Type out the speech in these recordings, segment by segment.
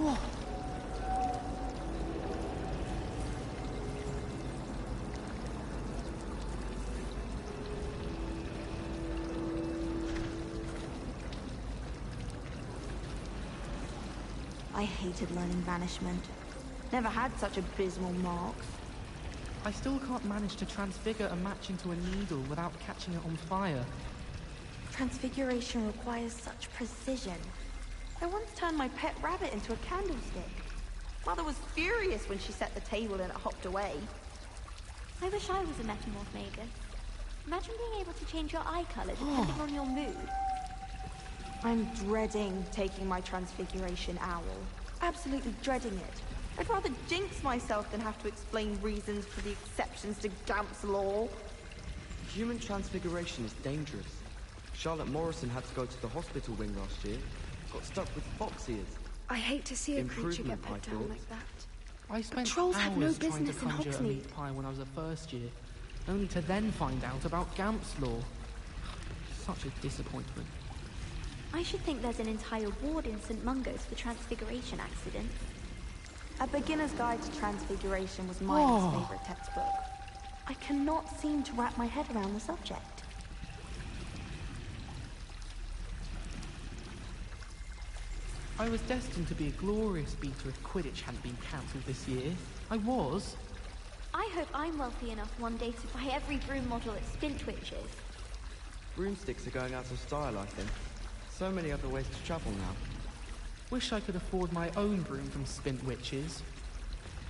I hated learning banishment. Never had such abysmal marks. I still can't manage to transfigure a match into a needle without catching it on fire. Transfiguration requires such precision. I once turned my pet rabbit into a candlestick. Mother was furious when she set the table and it hopped away. I wish I was a metamorph magus. Imagine being able to change your eye color depending on your mood. I'm dreading taking my transfiguration owl. Absolutely dreading it. I'd rather jinx myself than have to explain reasons for the exceptions to Gamp's law. Human transfiguration is dangerous. Charlotte Morrison had to go to the hospital wing last year. Got stuck with fox ears. I hate to see a creature get put down like that. I spent trolls have no hours trying to business in conjure a Hogsmeade. meat pie when I was a first year, only to then find out about Gamp's law. Such a disappointment. I should think there's an entire ward in St. Mungo's for transfiguration accidents. A Beginner's Guide to Transfiguration was my favourite textbook. I cannot seem to wrap my head around the subject. I was destined to be a glorious beater if Quidditch hadn't been cancelled this year. I was. I hope I'm wealthy enough one day to buy every broom model at Spintwitch's. Broomsticks are going out of style, I think. So many other ways to travel now. Wish I could afford my own broom from Spintwitch's.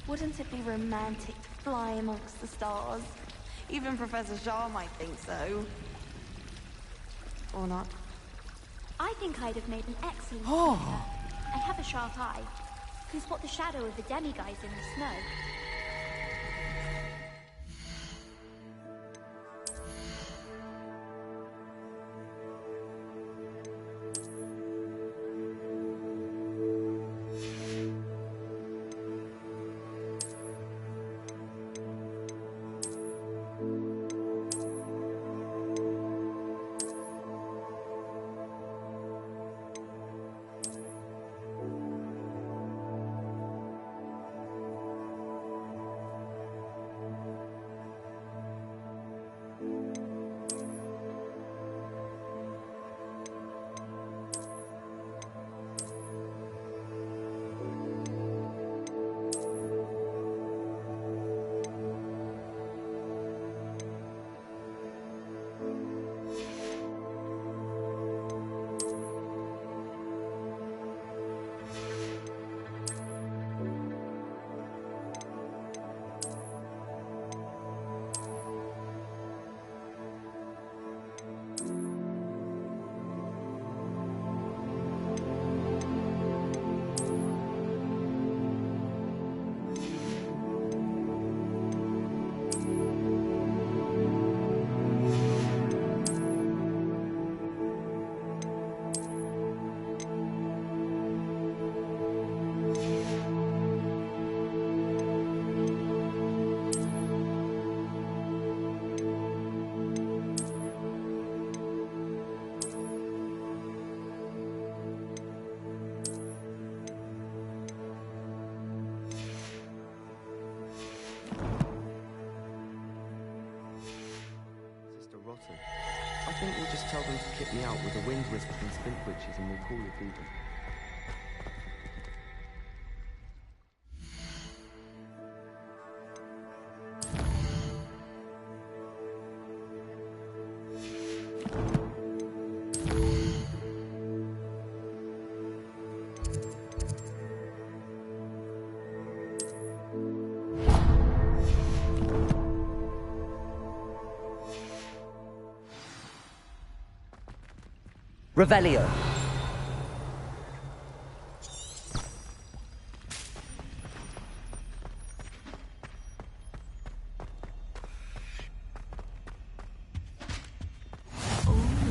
Wouldn't it be romantic to fly amongst the stars? Even Professor Shah might think so. Or not. I think I'd have made an excellent speaker. I have a sharp eye. Can spot the shadow of the demiguise in the snow. I think we'll just tell them to kick me out with a wind whisper from Spintwitches and we'll call it even. Revelio.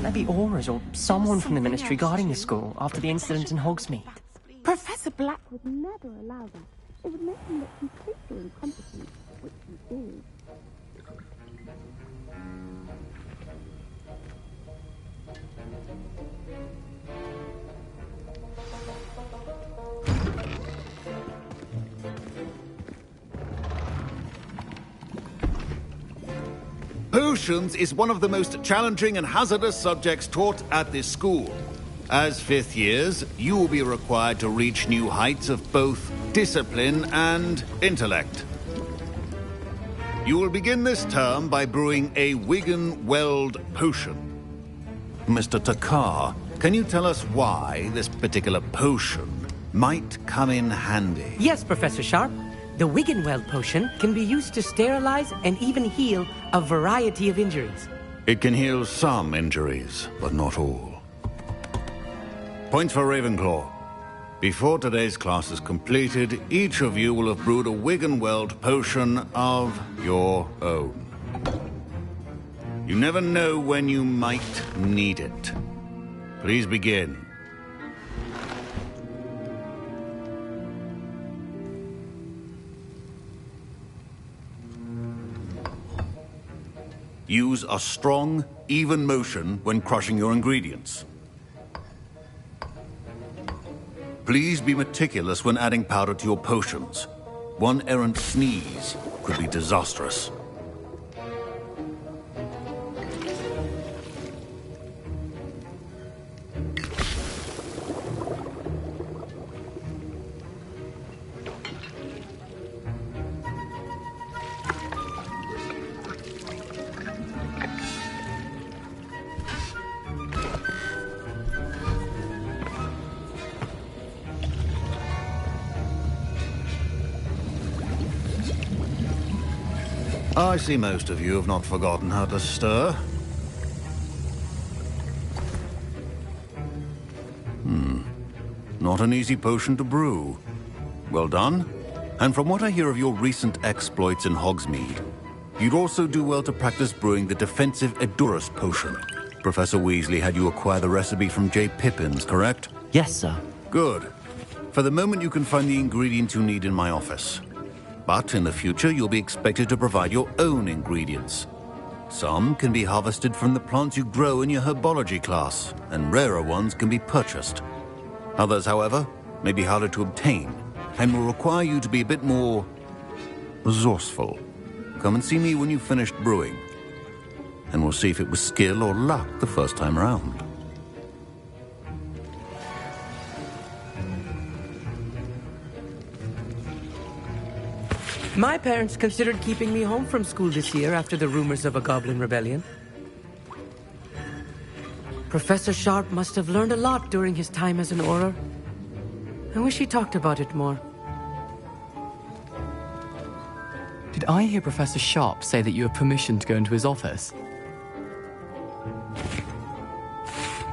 Maybe Aura's or someone from the Ministry guarding the school after the incident in Hogsmeade. Professor Black would never allow that. It would make him look completely incompetent, which he is. Potions is one of the most challenging and hazardous subjects taught at this school. As fifth years, you will be required to reach new heights of both discipline and intellect. You will begin this term by brewing a Wigan-Weld potion. Mr. Takar, can you tell us why this particular potion might come in handy? Yes, Professor Sharp. The Wigan-Weld potion can be used to sterilize and even heal a variety of injuries. It can heal some injuries, but not all. Points for Ravenclaw. Before today's class is completed, each of you will have brewed a Wigan-Weld potion of your own. You never know when you might need it. Please begin. Use a strong, even motion when crushing your ingredients. Please be meticulous when adding powder to your potions. One errant sneeze could be disastrous. I see most of you have not forgotten how to stir. Not an easy potion to brew. Well done. And from what I hear of your recent exploits in Hogsmeade, you'd also do well to practice brewing the defensive Edurus potion. Professor Weasley had you acquire the recipe from J. Pippins, correct? Yes, sir. Good. For the moment, you can find the ingredients you need in my office. But in the future, you'll be expected to provide your own ingredients. Some can be harvested from the plants you grow in your herbology class, and rarer ones can be purchased. Others, however, may be harder to obtain, and will require you to be a bit more resourceful. Come and see me when you've finished brewing, and we'll see if it was skill or luck the first time round. My parents considered keeping me home from school this year after the rumors of a goblin rebellion. Professor Sharp must have learned a lot during his time as an Auror. I wish he talked about it more. Did I hear Professor Sharp say that you have permission to go into his office?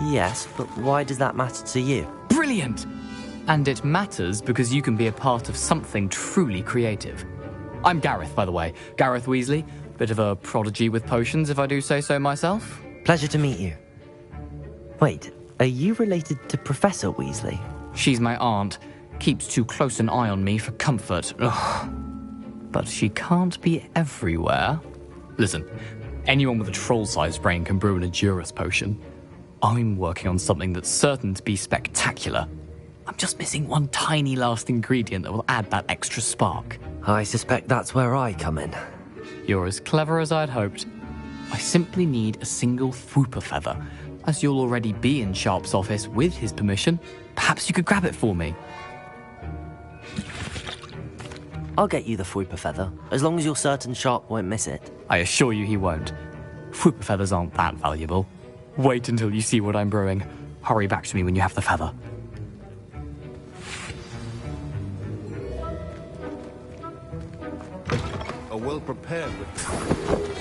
Yes, but why does that matter to you? Brilliant! And it matters because you can be a part of something truly creative. I'm Gareth, by the way. Gareth Weasley. Bit of a prodigy with potions, if I do say so myself. Pleasure to meet you. Wait, are you related to Professor Weasley? She's my aunt. Keeps too close an eye on me for comfort. Ugh. But she can't be everywhere. Listen, anyone with a troll-sized brain can brew an Edurus potion. I'm working on something that's certain to be spectacular. I'm just missing one tiny last ingredient that will add that extra spark. I suspect that's where I come in. You're as clever as I'd hoped. I simply need a single Fwooper feather. As you'll already be in Sharp's office with his permission, perhaps you could grab it for me. I'll get you the Fwooper feather, as long as you're certain Sharp won't miss it. I assure you he won't. Fwooper feathers aren't that valuable. Wait until you see what I'm brewing. Hurry back to me when you have the feather. Are well prepared with...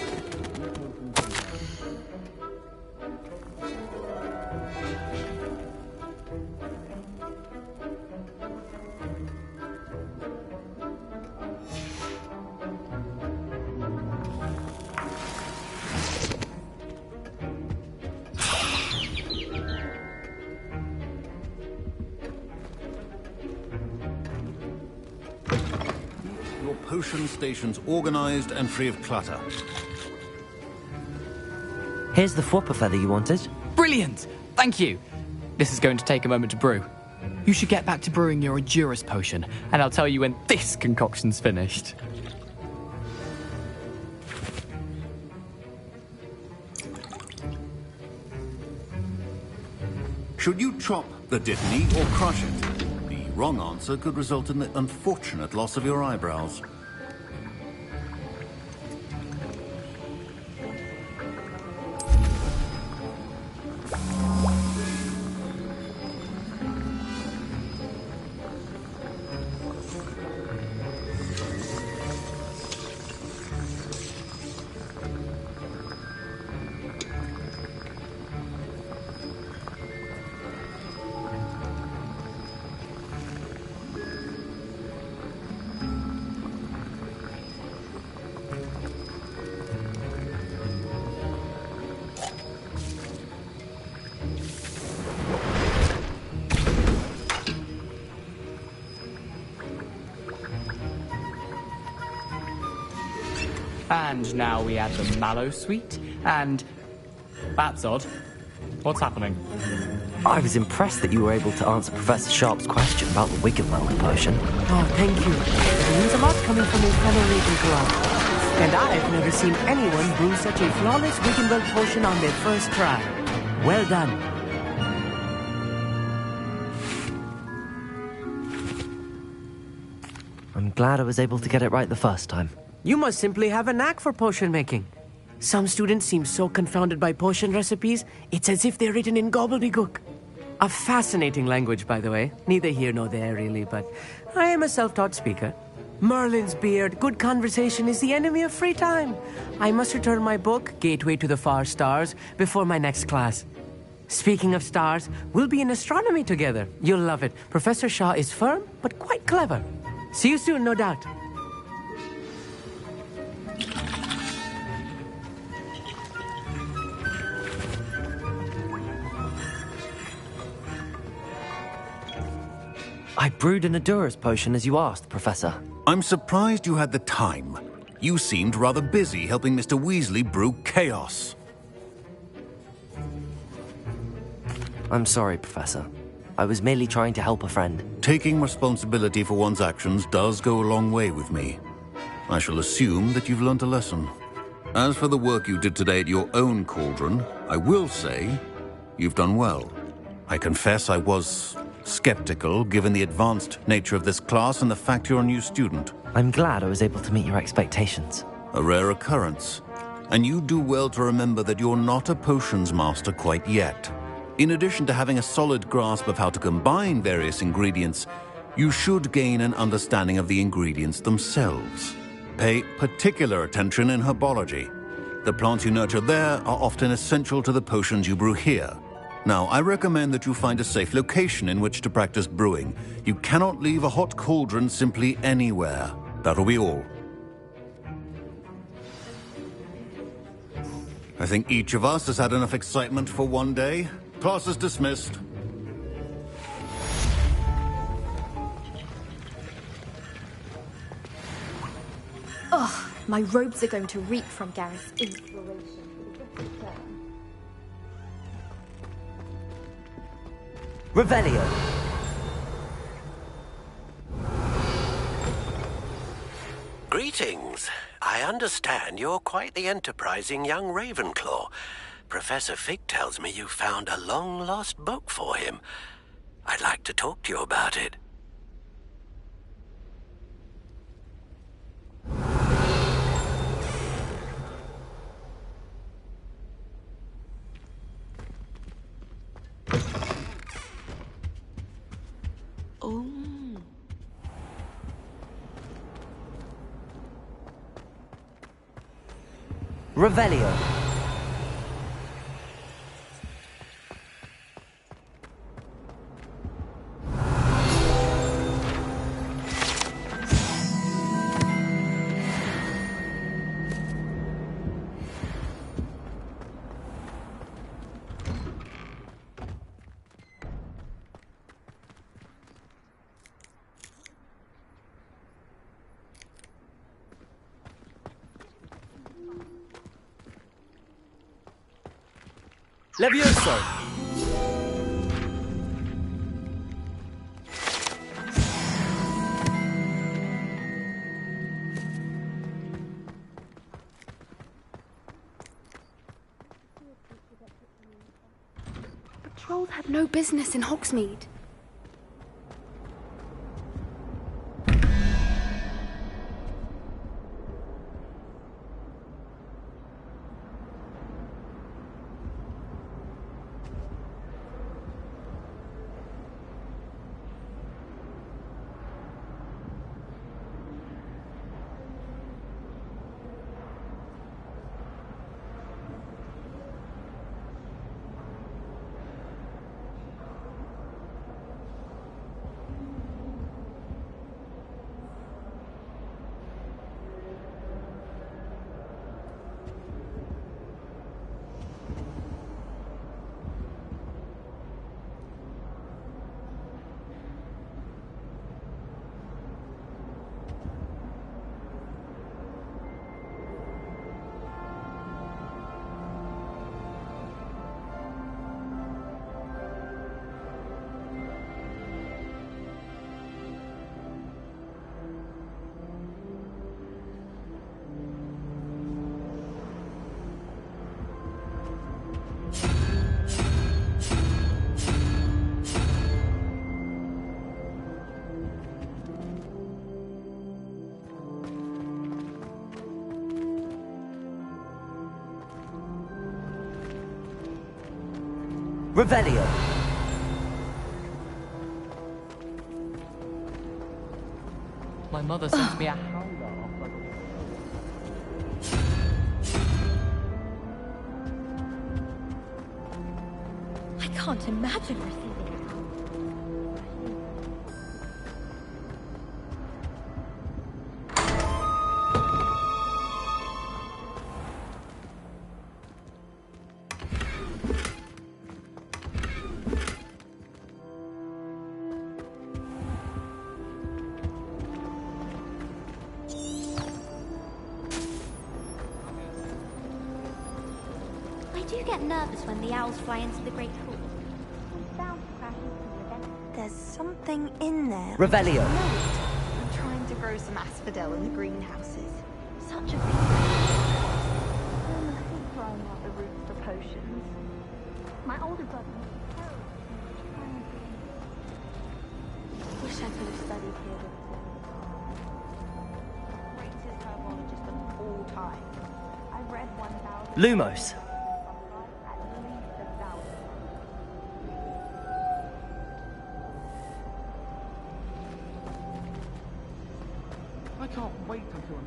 Potion stations organized and free of clutter. Here's the Fwooper feather you wanted. Brilliant! Thank you! This is going to take a moment to brew. You should get back to brewing your Edurus potion, and I'll tell you when this concoction's finished. Should you chop the dittany or crush it? The wrong answer could result in the unfortunate loss of your eyebrows. And now we add the mallow sweet, and... That's odd. What's happening? I was impressed that you were able to answer Professor Sharp's question about the Wiggenweld potion. Oh, thank you. It means a lot coming from a fellow Ravenclaw. And I've never seen anyone brew such a flawless Wiggenweld potion on their first try. Well done. I'm glad I was able to get it right the first time. You must simply have a knack for potion making. Some students seem so confounded by potion recipes, it's as if they're written in gobbledygook. A fascinating language, by the way. Neither here nor there, really, but I am a self-taught speaker. Merlin's beard, good conversation is the enemy of free time. I must return my book, Gateway to the Far Stars, before my next class. Speaking of stars, we'll be in astronomy together. You'll love it. Professor Shaw is firm, but quite clever. See you soon, no doubt. I brewed an Adura's potion as you asked, Professor. I'm surprised you had the time. You seemed rather busy helping Mr. Weasley brew chaos. I'm sorry, Professor. I was merely trying to help a friend. Taking responsibility for one's actions does go a long way with me. I shall assume that you've learnt a lesson. As for the work you did today at your own cauldron, I will say you've done well. I confess I was skeptical given the advanced nature of this class and the fact you're a new student. I'm glad I was able to meet your expectations. A rare occurrence. And you do well to remember that you're not a potions master quite yet. In addition to having a solid grasp of how to combine various ingredients, you should gain an understanding of the ingredients themselves. Pay particular attention in herbology. The plants you nurture there are often essential to the potions you brew here. Now, I recommend that you find a safe location in which to practice brewing. You cannot leave a hot cauldron simply anywhere. That'll be all. I think each of us has had enough excitement for one day. Class is dismissed. Ugh, my robes are going to reek from Gareth's inspiration. Revelio. Greetings. I understand you're quite the enterprising young Ravenclaw. Professor Fig tells me you found a long-lost book for him. I'd like to talk to you about it. Revelio. Levioso! Trolls have no business in Hogsmeade. Revelio. My mother sent me a howler after I can't imagine receiving a howl. I do get nervous when the owls fly into the Great Hall. I'm bound to crash into the event. There's something in there. Revelio. I'm trying to grow some asphodel in the greenhouses. Such a big... I hate throwing out the roots for potions. My older brother was terrible at trying to... Wish I could have studied here with him. Greatest herbologist of all time. I've read 1,000... Lumos. I can't wait until I'm...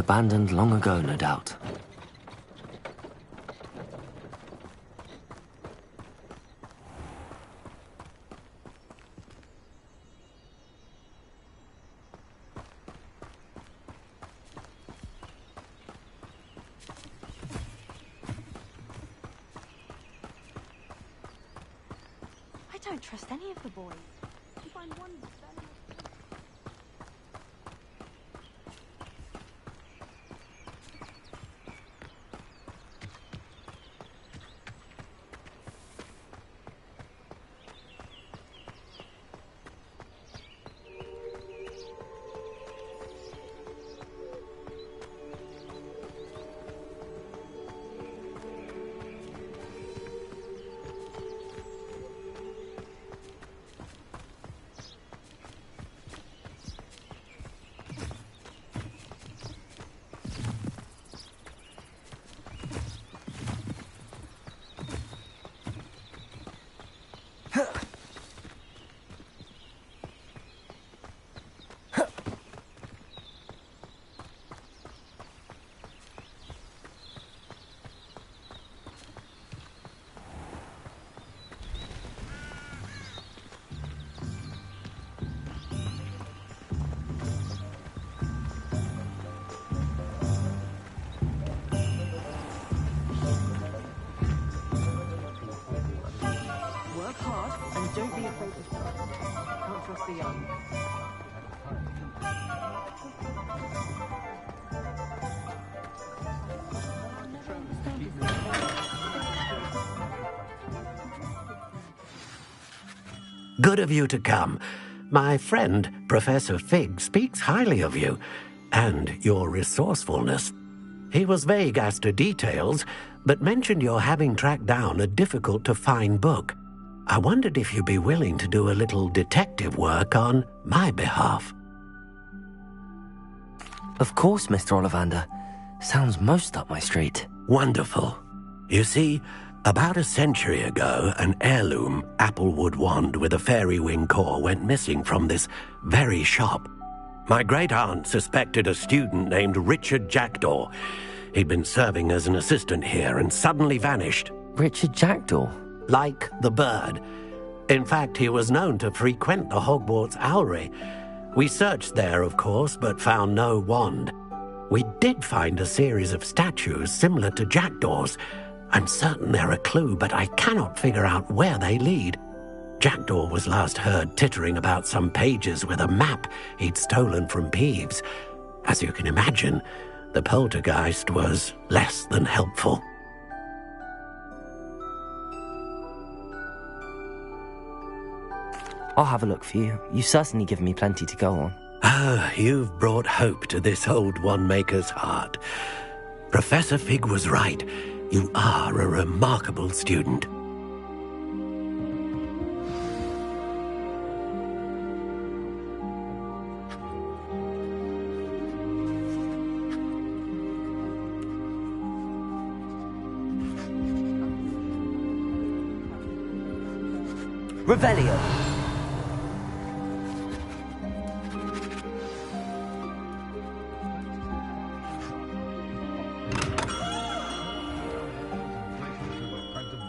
Abandoned long ago, no doubt. I don't trust any of the boys. You find one very... Don't be afraid to try. Don't trust the young. Good of you to come. My friend, Professor Fig, speaks highly of you and your resourcefulness. He was vague as to details, but mentioned your having tracked down a difficult-to-find book. I wondered if you'd be willing to do a little detective work on my behalf. Of course, Mr. Ollivander. Sounds most up my street. Wonderful. You see, about a century ago, an heirloom applewood wand with a fairy wing core went missing from this very shop. My great-aunt suspected a student named Richard Jackdaw. He'd been serving as an assistant here and suddenly vanished. Richard Jackdaw? Like the bird. In fact, he was known to frequent the Hogwarts Owlery. We searched there, of course, but found no wand. We did find a series of statues similar to Jackdaw's. I'm certain they're a clue, but I cannot figure out where they lead. Jackdaw was last heard tittering about some pages with a map he'd stolen from Peeves. As you can imagine, the poltergeist was less than helpful. I'll have a look for you. You've certainly given me plenty to go on. Ah, you've brought hope to this old one-maker's heart. Professor Fig was right. You are a remarkable student. Revelio.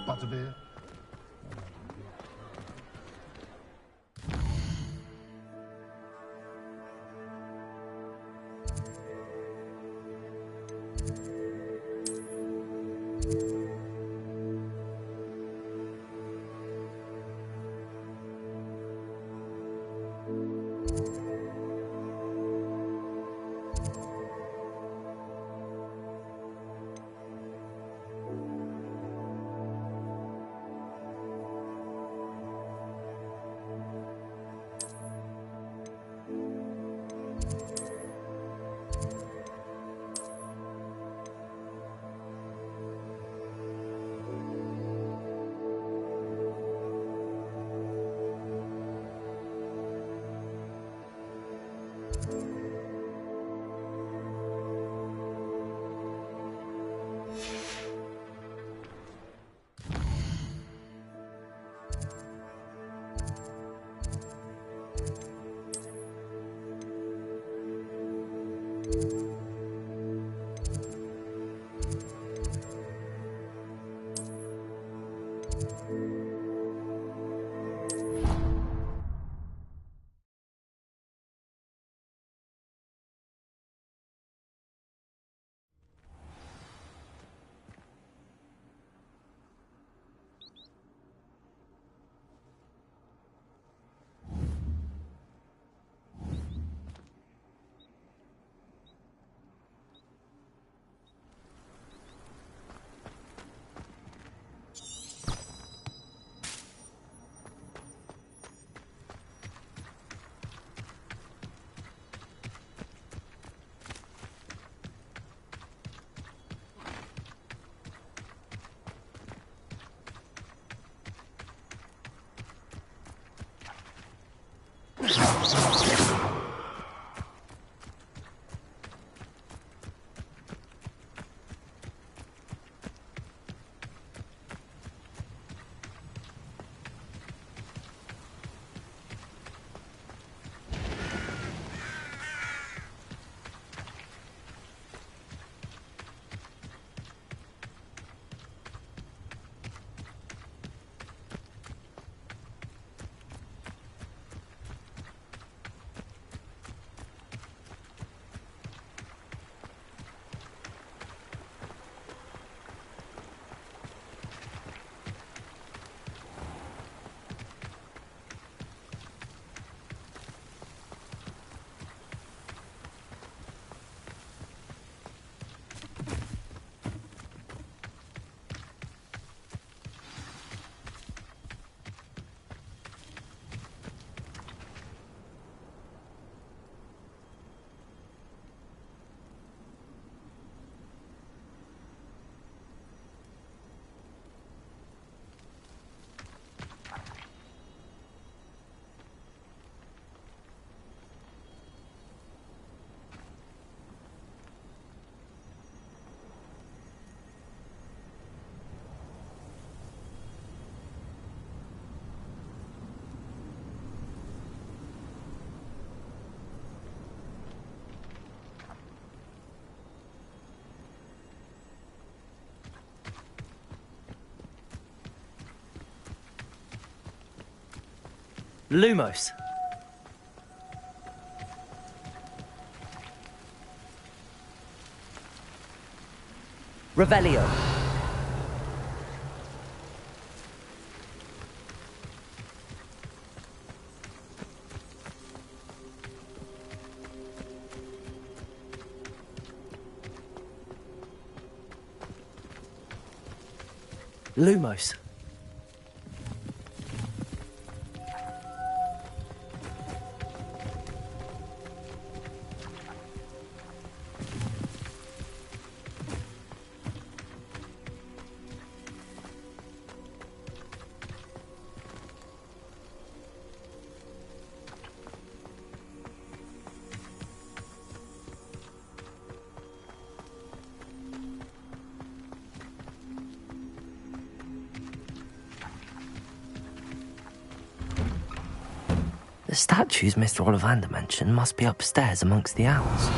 Butterbeer. Lumos. Revelio. Lumos. The statues Mr. Ollivander mentioned must be upstairs amongst the owls.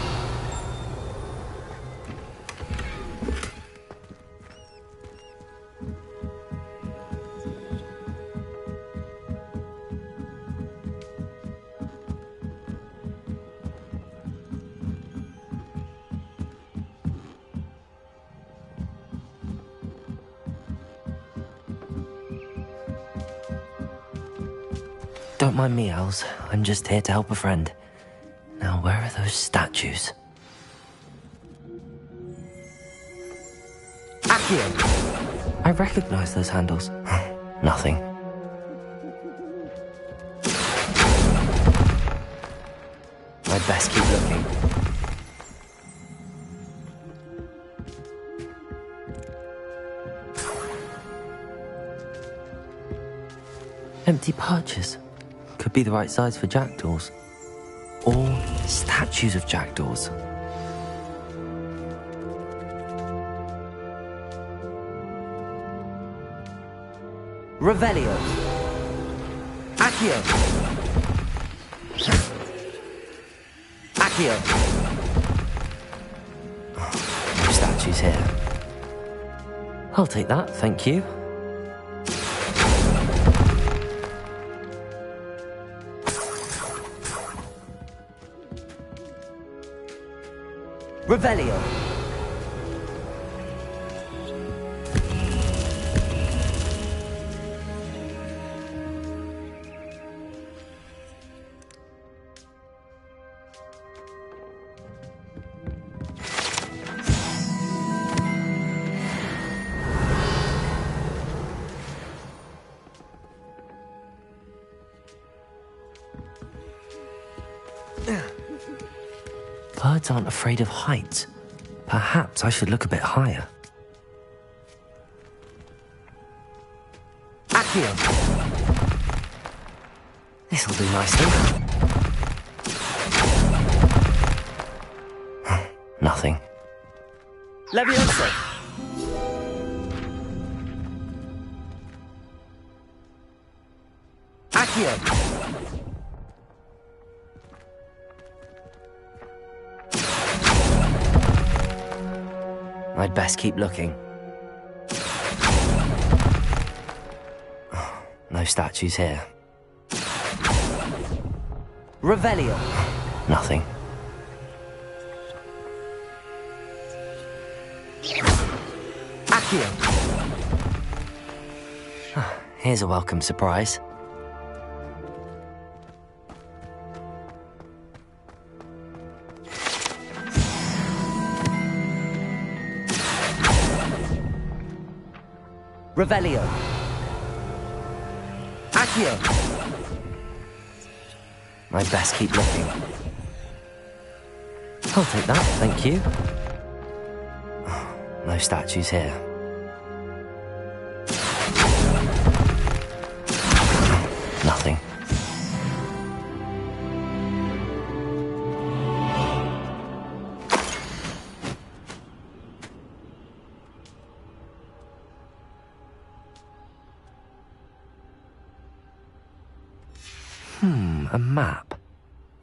Don't mind me, owls. I'm just here to help a friend. Now, where are those statues? Accio! I recognize those handles. Nothing. I'd best keep looking. Empty perches. Could be the right size for jackdaws. Or statues of jackdaws. Revelio. Accio. Accio. No statues here. I'll take that, thank you. Revelio. Birds aren't afraid of heights. Perhaps I should look a bit higher. Accio! This'll do nicely. Leviosa! Accio! I'd best keep looking. No statues here. Revelio! Nothing. Accio! Here's a welcome surprise. Revelio! Accio! I'd best keep looking. I'll take that, thank you. No statues here. Nothing. A map.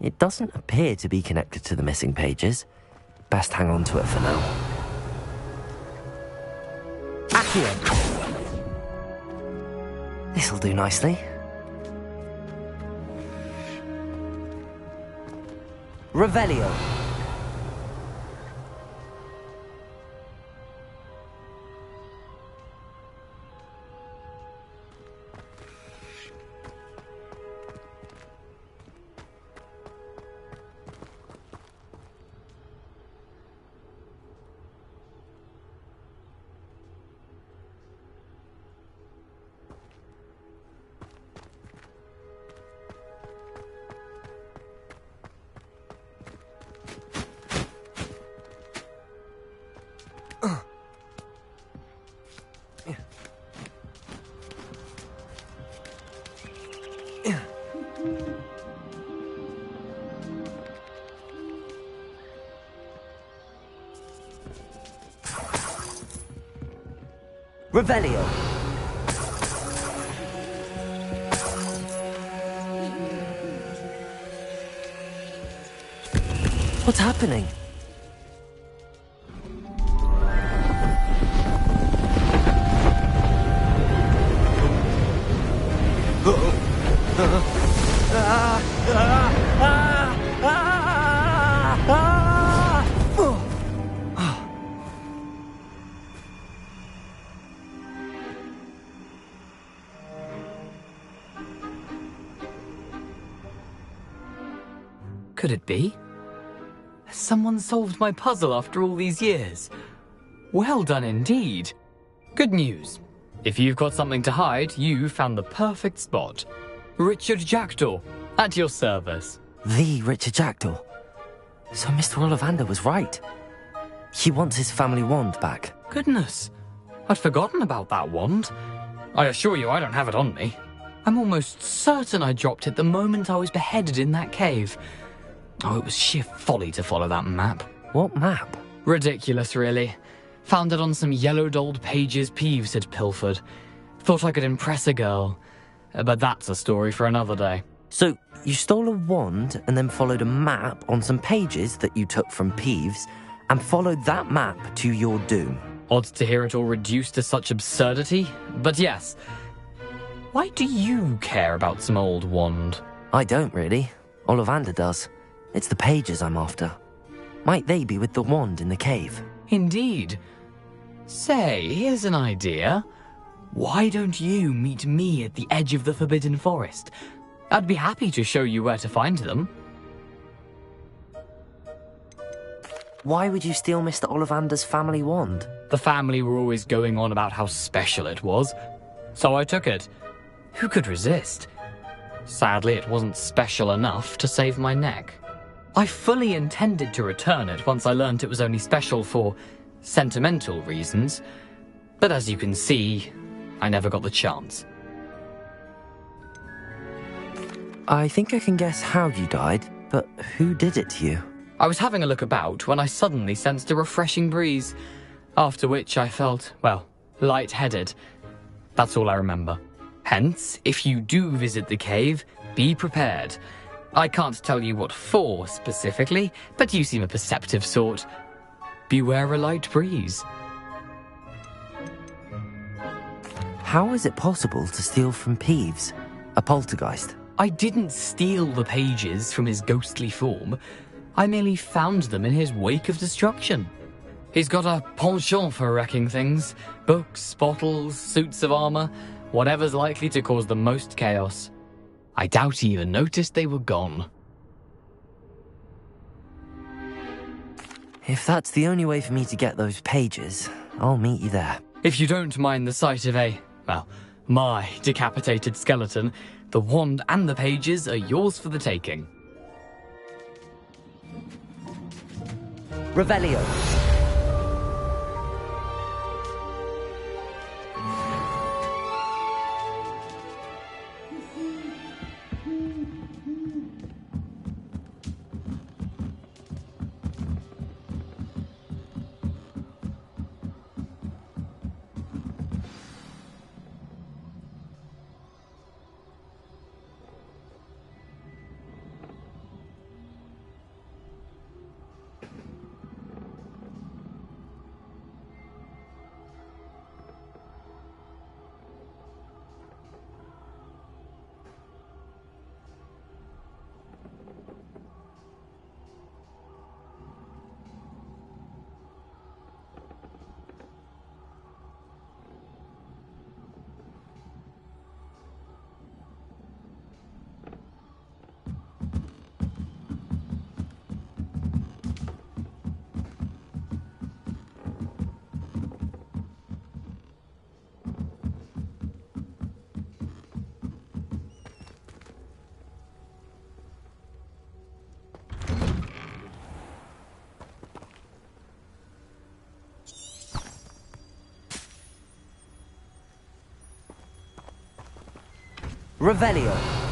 It doesn't appear to be connected to the missing pages. Best hang on to it for now. Accio! This'll do nicely. Revelio! Revelio! What's happening? Could it be? Has someone solved my puzzle after all these years? Well done indeed. Good news. If you've got something to hide, you found the perfect spot. Richard Jackdaw, at your service. The Richard Jackdaw. So Mr. Ollivander was right. He wants his family wand back. Goodness, I'd forgotten about that wand. I assure you I don't have it on me. I'm almost certain I dropped it the moment I was beheaded in that cave. Oh, it was sheer folly to follow that map. What map? Ridiculous, really. Found it on some yellowed old pages Peeves had pilfered. Thought I could impress a girl. But that's a story for another day. So, you stole a wand and then followed a map on some pages that you took from Peeves and followed that map to your doom. Odd to hear it all reduced to such absurdity, but yes. Why do you care about some old wand? I don't, really. Ollivander does. It's the pages I'm after. Might they be with the wand in the cave? Indeed. Say, here's an idea. Why don't you meet me at the edge of the Forbidden Forest? I'd be happy to show you where to find them. Why would you steal Mr. Ollivander's family wand? The family were always going on about how special it was, so I took it. Who could resist? Sadly, it wasn't special enough to save my neck. I fully intended to return it once I learned it was only special for sentimental reasons, but as you can see, I never got the chance. I think I can guess how you died, but who did it to you? I was having a look about when I suddenly sensed a refreshing breeze. After which I felt, well, lightheaded. That's all I remember. Hence, if you do visit the cave, be prepared. I can't tell you what for specifically, but you seem a perceptive sort. Beware a light breeze. How is it possible to steal from Peeves, a poltergeist? I didn't steal the pages from his ghostly form. I merely found them in his wake of destruction. He's got a penchant for wrecking things. Books, bottles, suits of armor, whatever's likely to cause the most chaos. I doubt he even noticed they were gone. If that's the only way for me to get those pages, I'll meet you there. If you don't mind the sight of my decapitated skeleton, the wand and the pages are yours for the taking. Revelio. Revelio.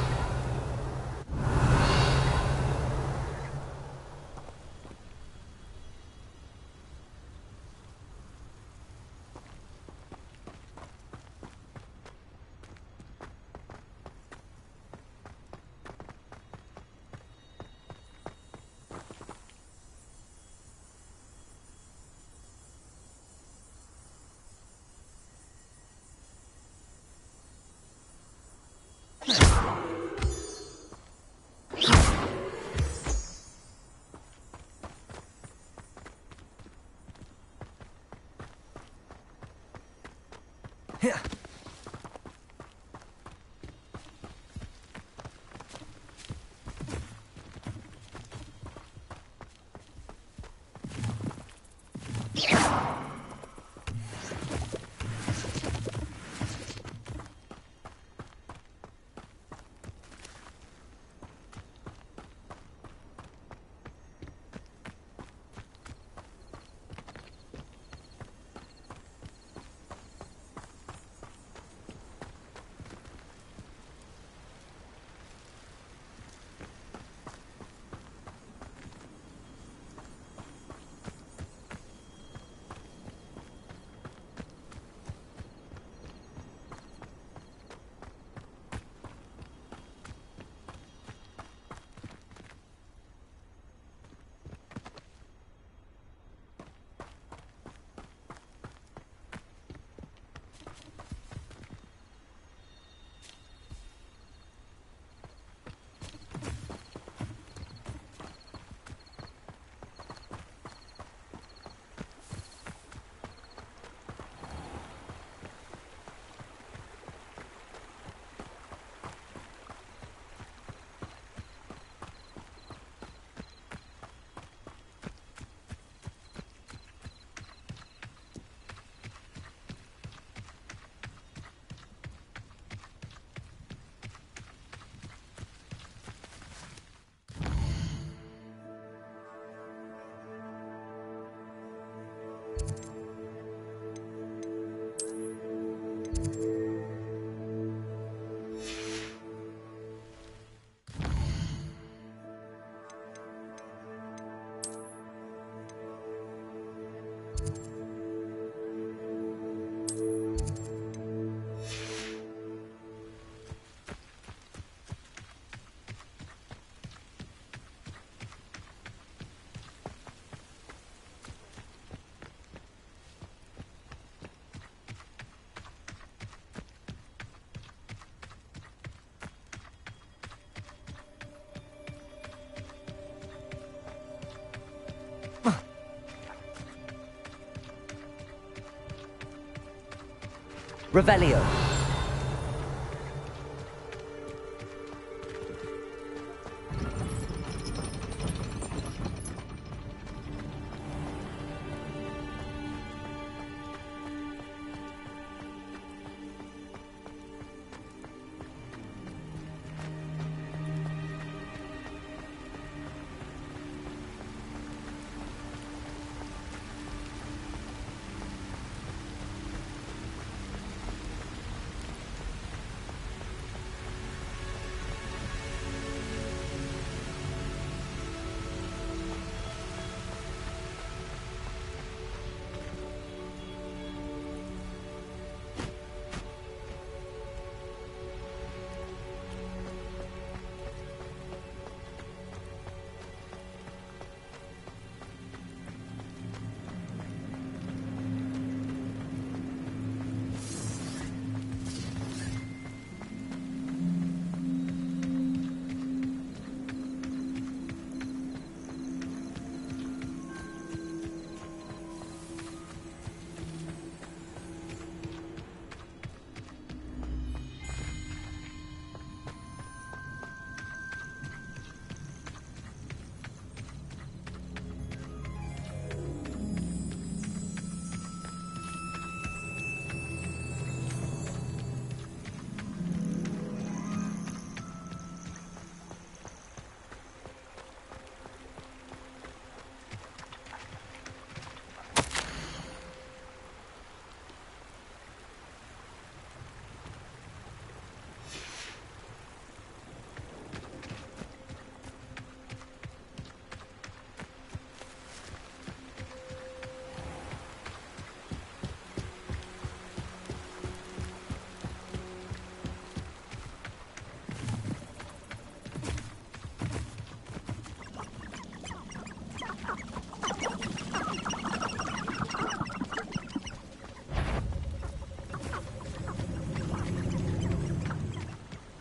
Revelio.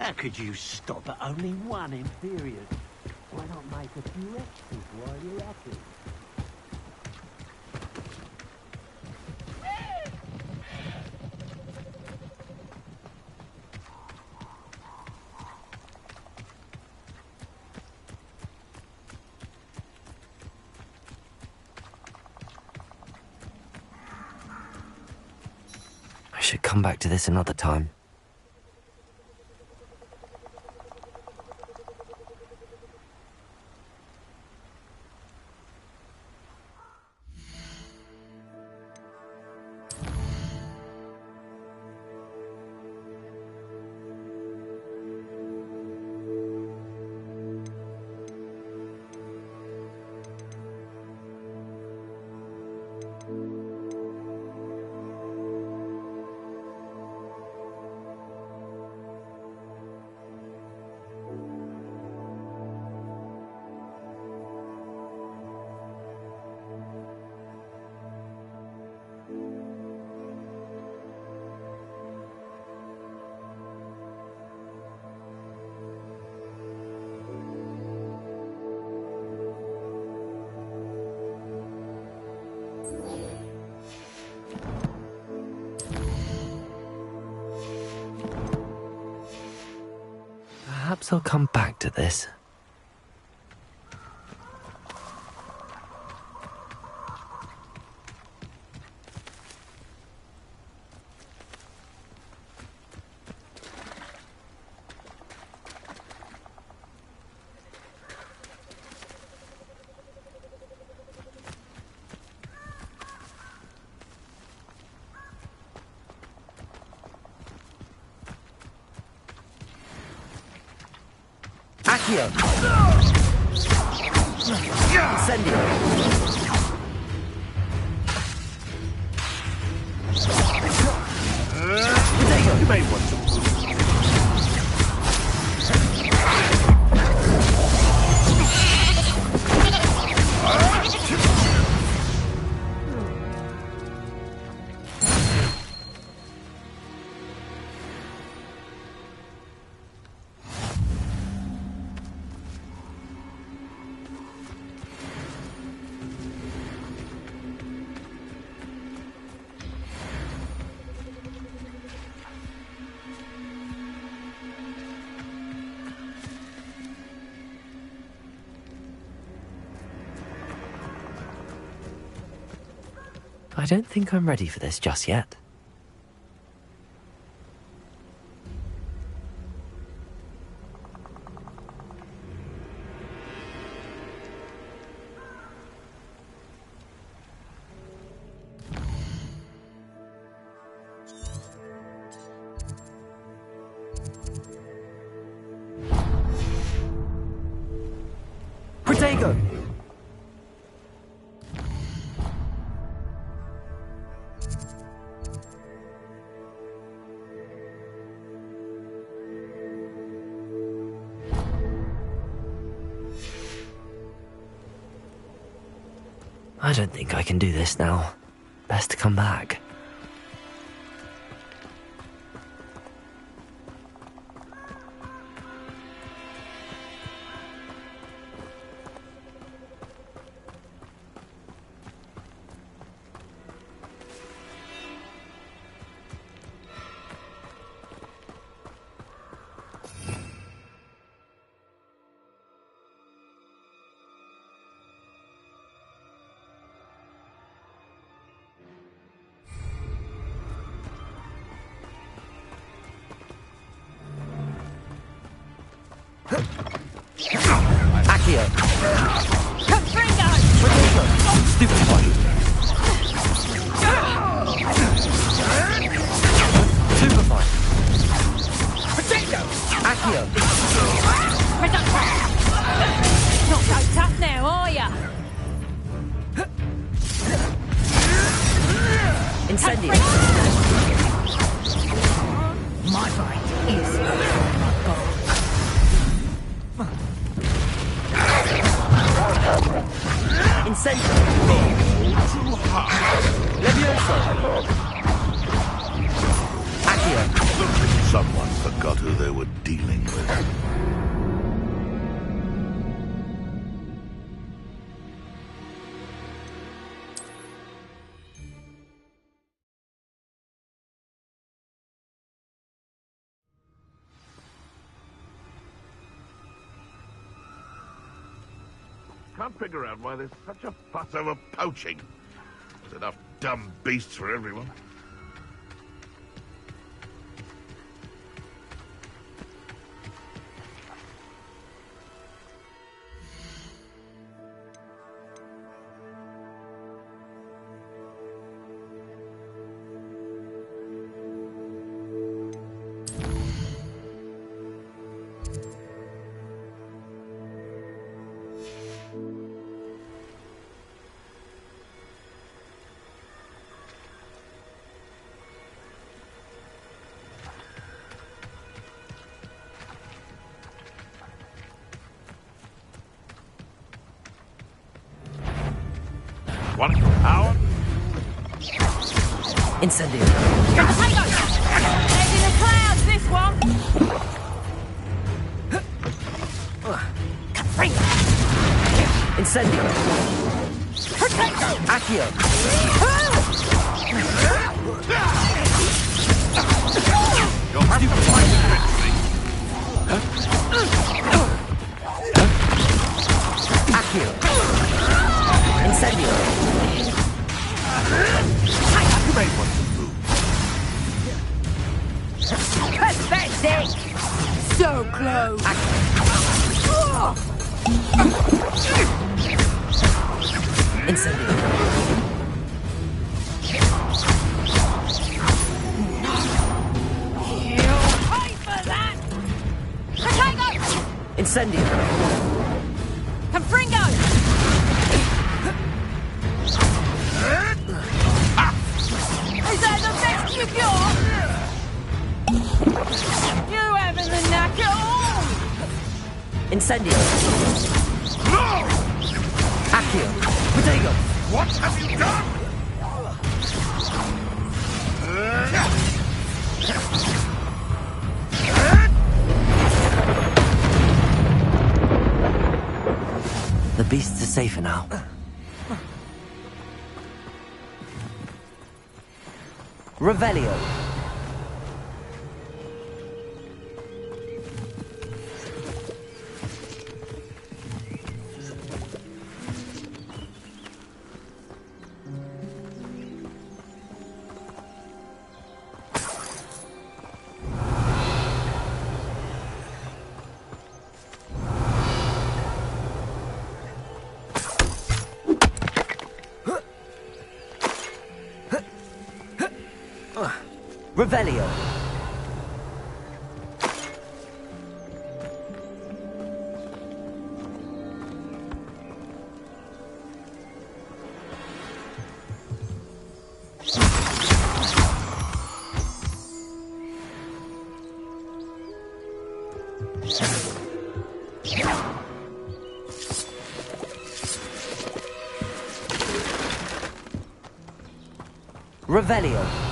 How could you stop at only one Imperial? Why not make a few extras while you're at it? I should come back to this another time. Perhaps I'll come back to this. Accio! Incendio! Potato! You may want to. I don't think I'm ready for this just yet. Protego! I don't think I can do this now. Best to come back. Accio! Confringo! Protego! Stupefy! Superfy! Protego! Accio! Not so tough now, are ya? Incendio! My mind is gone. Incendio! Levioso! Accio! Someone forgot who they were dealing with. Can't figure out why there's such a fuss over poaching. There's enough dumb beasts for everyone. One hour. Incendio! Head in the clouds, this one! Confringo! Incendio! Accio! You'll have to find it eventually. Accio! Incendio! You may want to move. Pathetic! So close! Incendio! You'll pay for that! Protego! Incendio! Confringo! Is that the best you got? You haven't the knack at all! Incendio! No! Accio! Protego! What have you done? The beasts are safer now. Revelio! Revelio. Revelio.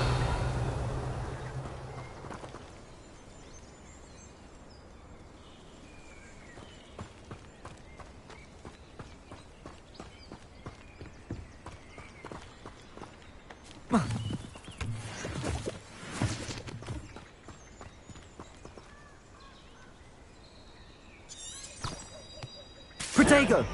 Protego.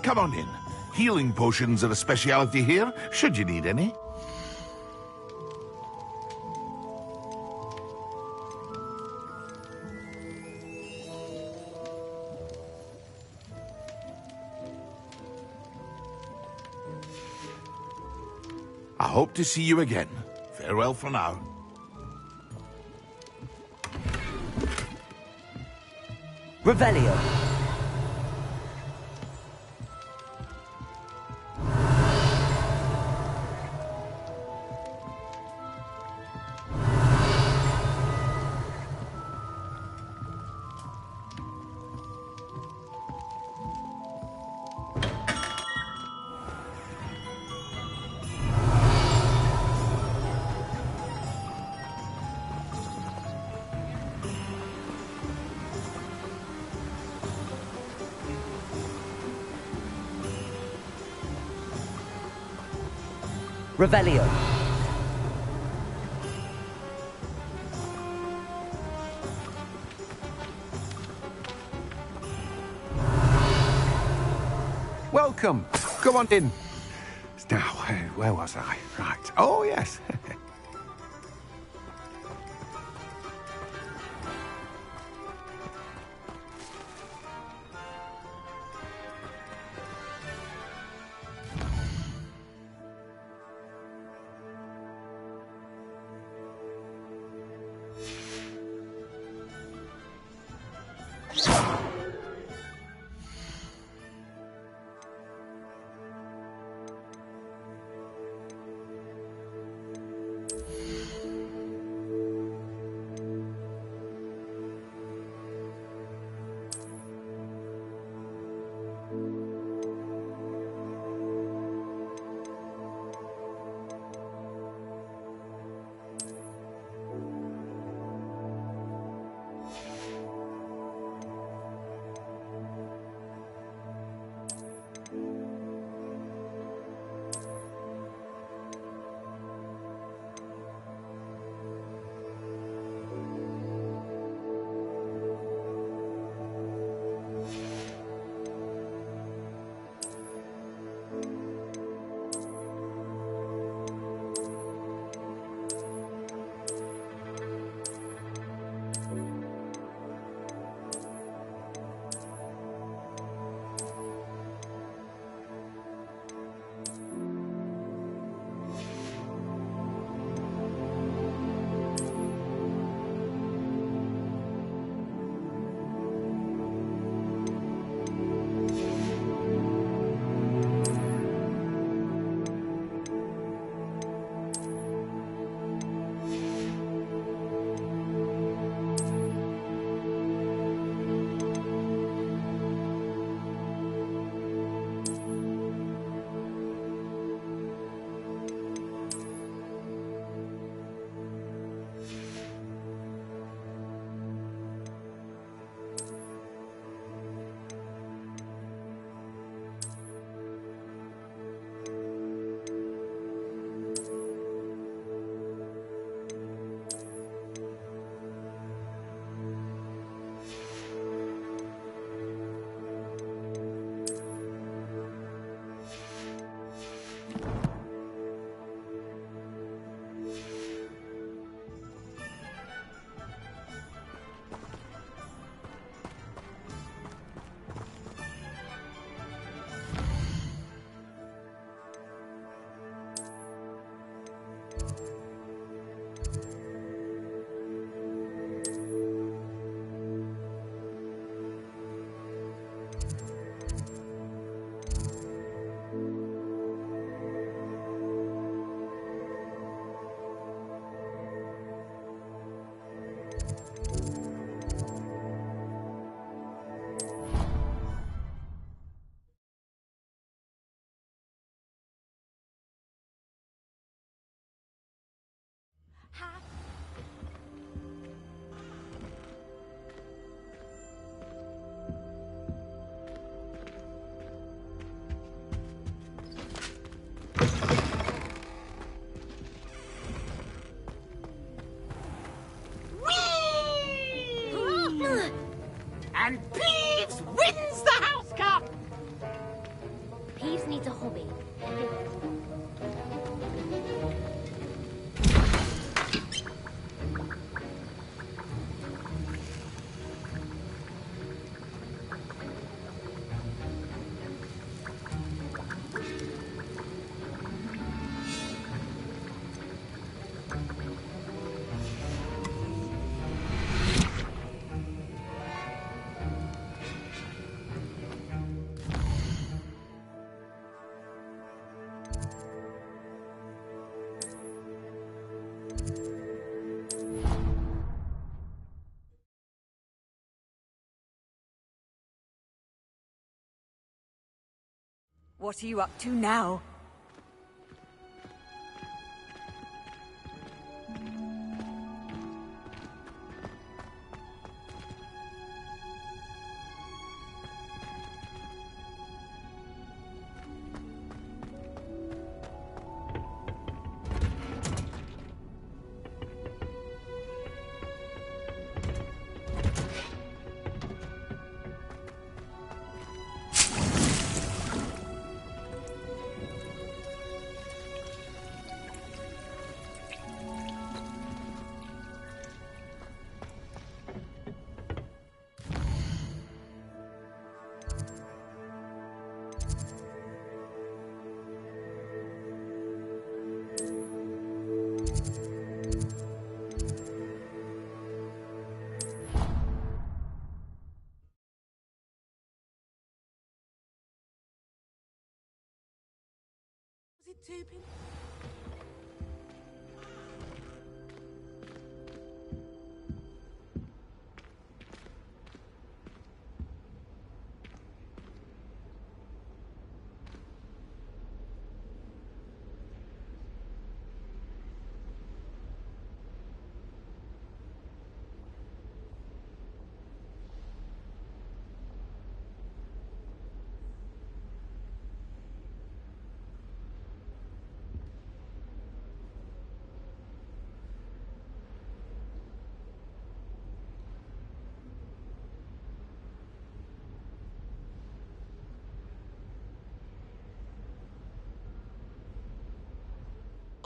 Come on in. Healing potions are a speciality here, should you need any. I hope to see you again. Farewell for now. Revelio. Revelio. Welcome. Come on in. Now, where was I? Right. Oh, yes. And Peeves wins the House Cup! Peeves needs a hobby. What are you up to now?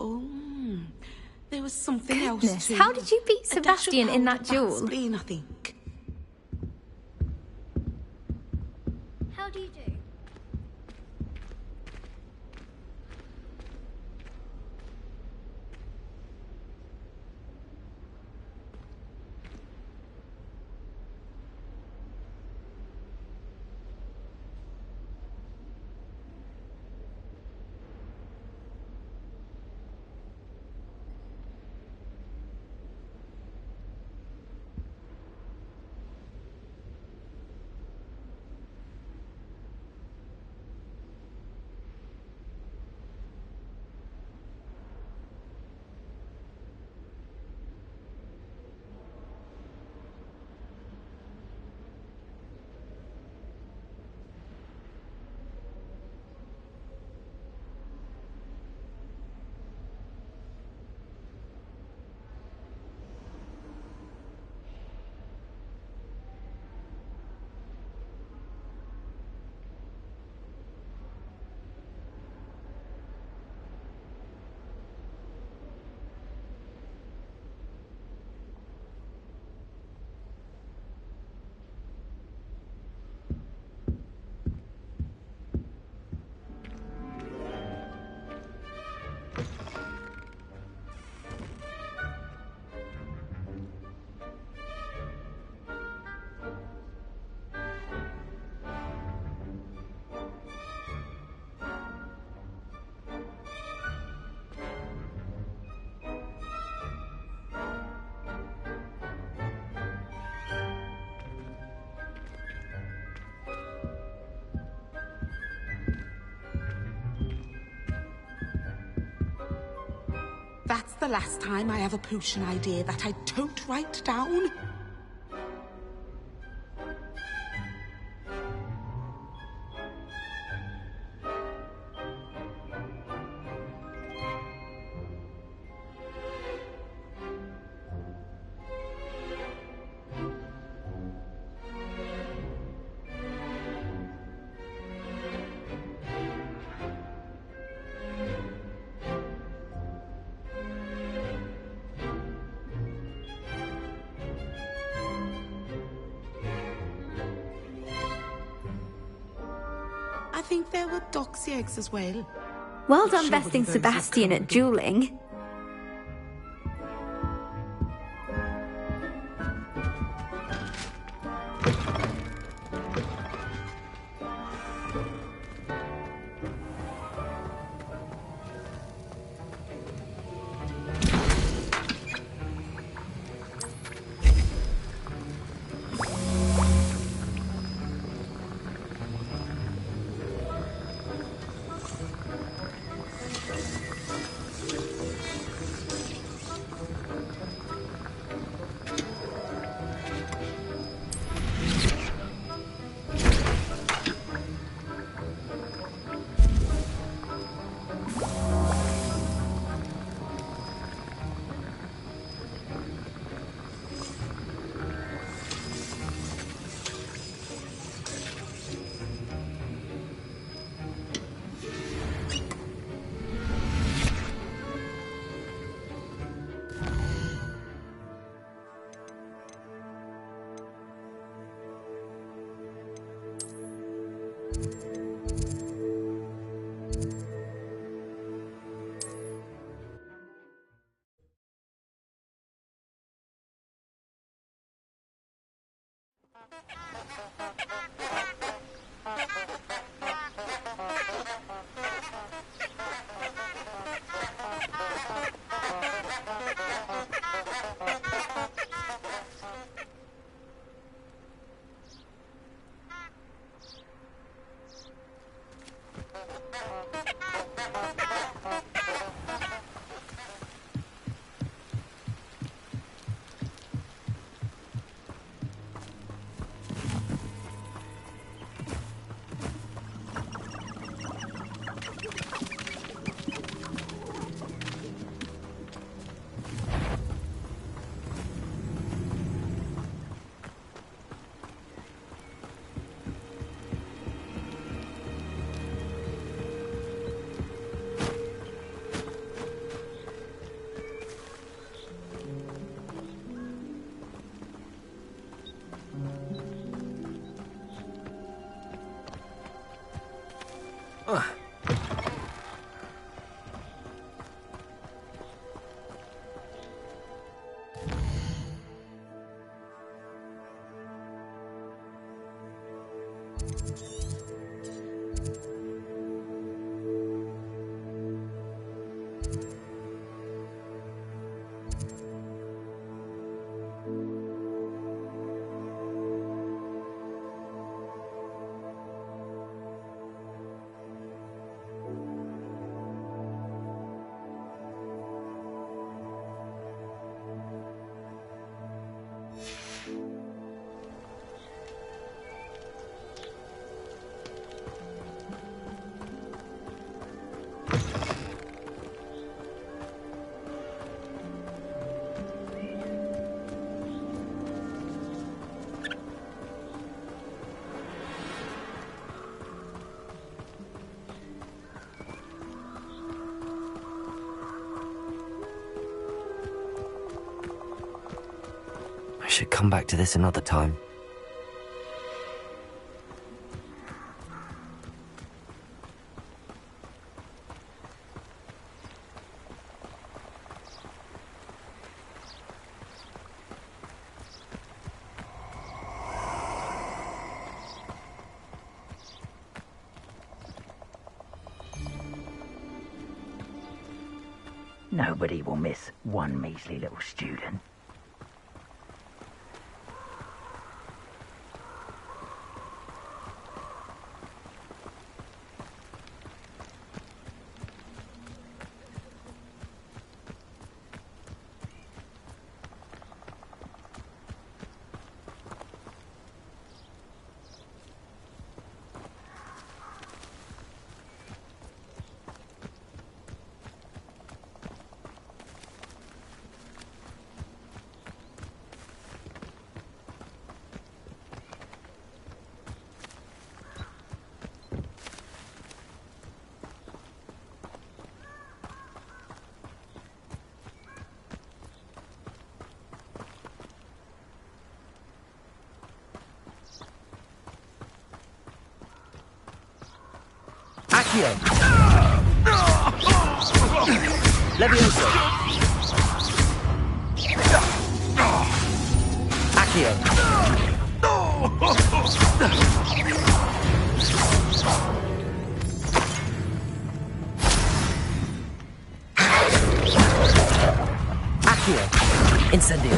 Oh, there was something else too. How did you beat A dash of Sebastian in that powder duel? Vaseline, I think. How do you do? That's the last time I have a potion idea that I don't write down. think there were doxy eggs as well. Well done besting Sebastian at dueling. I should come back to this another time. Nobody will miss one measly little student. Accio. Levioso. Accio. Accio. Incendio.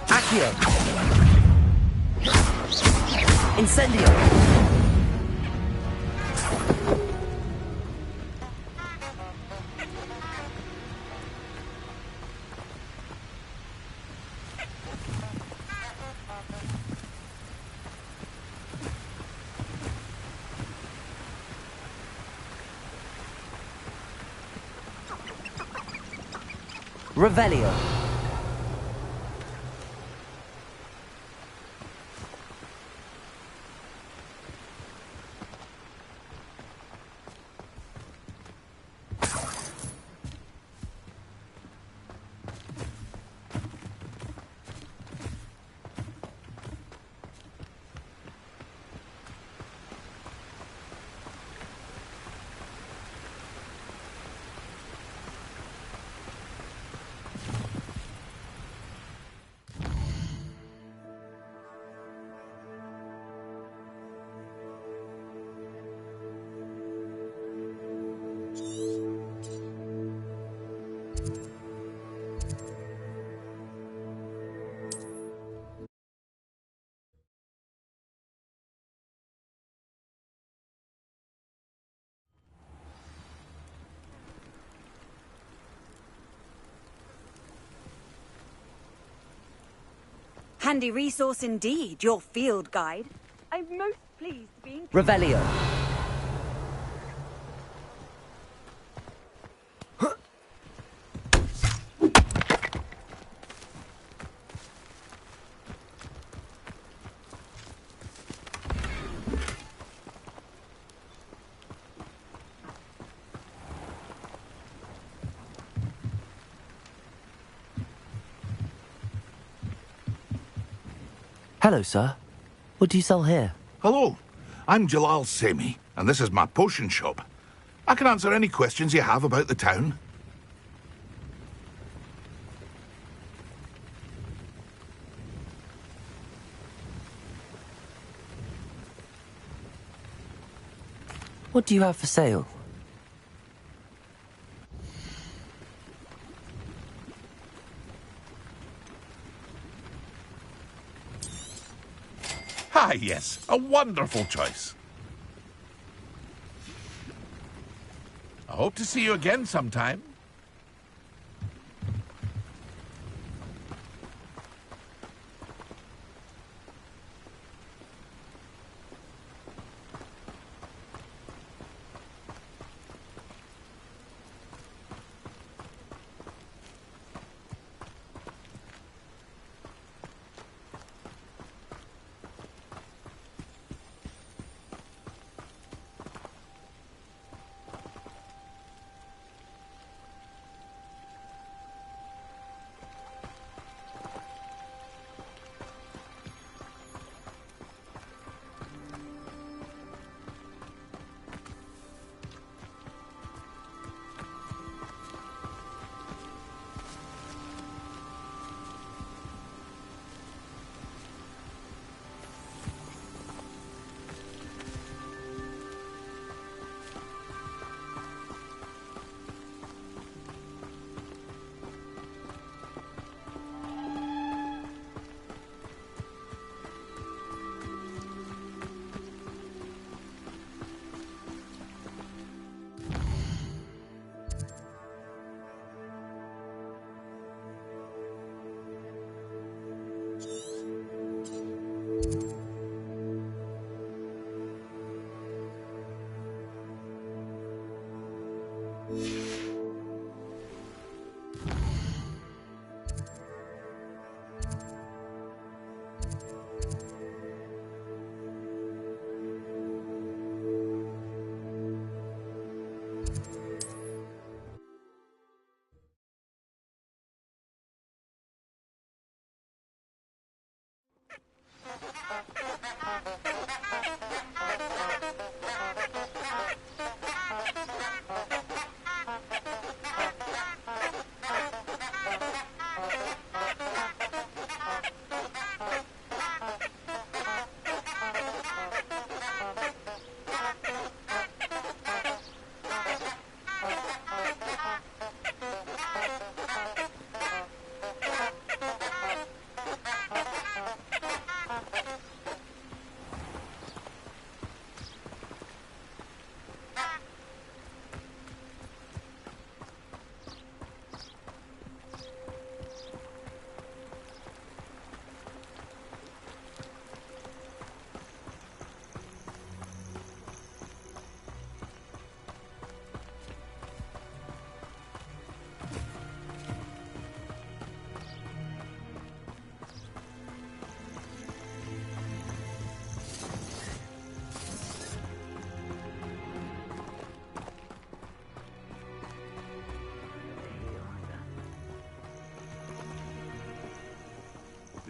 Accio. Incendio. Revelio. Handy resource indeed, your field guide. I'm most pleased to be... Revelio. Hello, sir. What do you sell here? Hello, I'm Jalal Semi, and this is my potion shop. I can answer any questions you have about the town. What do you have for sale? Ah, yes, a wonderful choice. I hope to see you again sometime.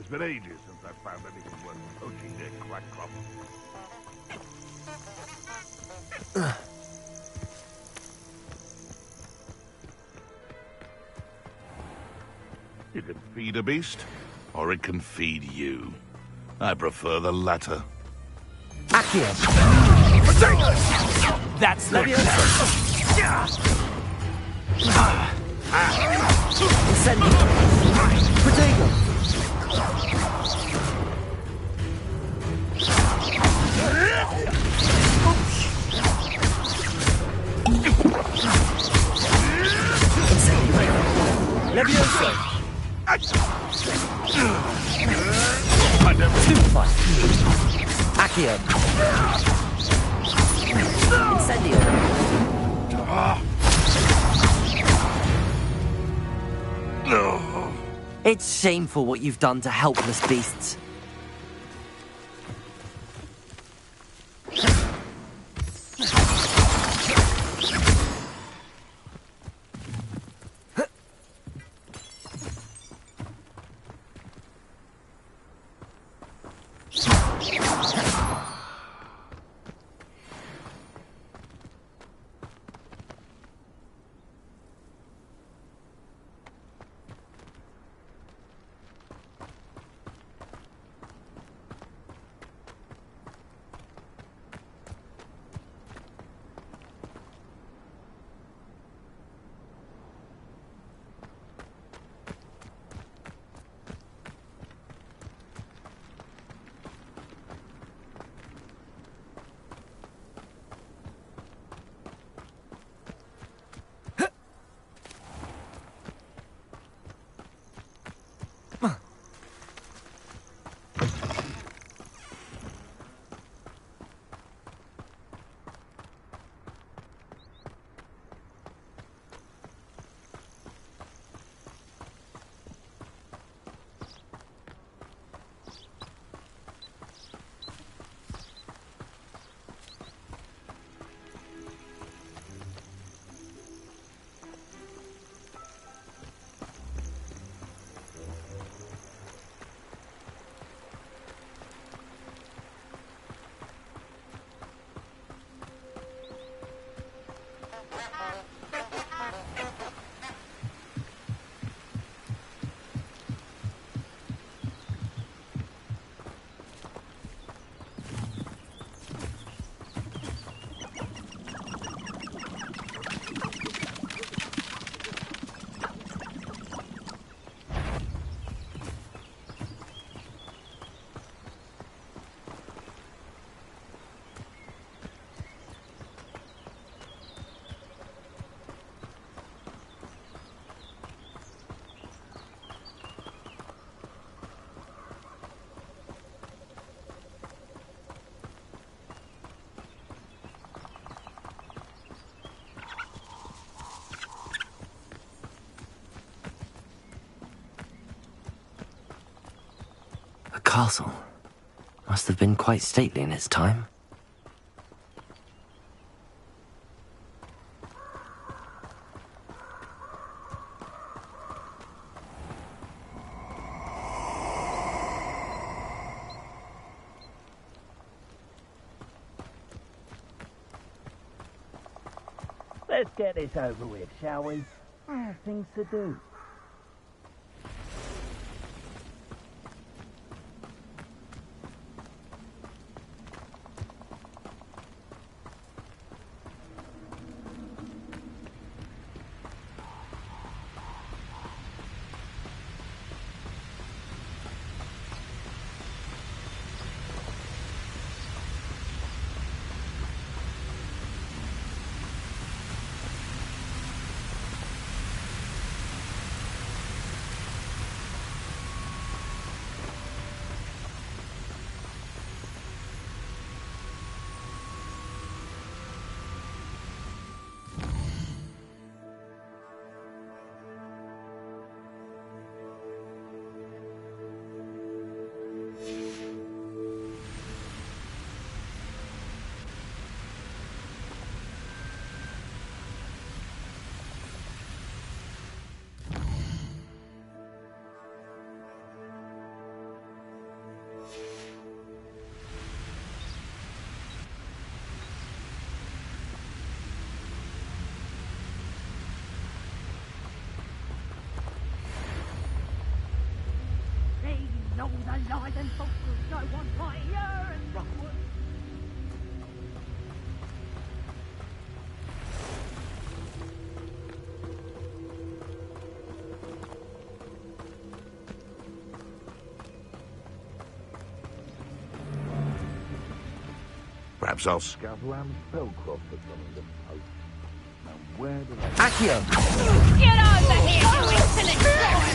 been ages since I found anything worth poaching near Quackcrop. You can feed a beast, or it can feed you. I prefer the latter. Accio! That's the Incendio! Protego! Levioso! Stupefy! Accio! Incendio! It's shameful what you've done to helpless beasts. The castle must have been quite stately in its time. Let's get this over with, shall we? I have things to do. Why then folk groups no one fire and Rockwood? Perhaps I'll scout around Spellcroft for some of the post. Now where do I... Accio! Get over here, you insolent boy!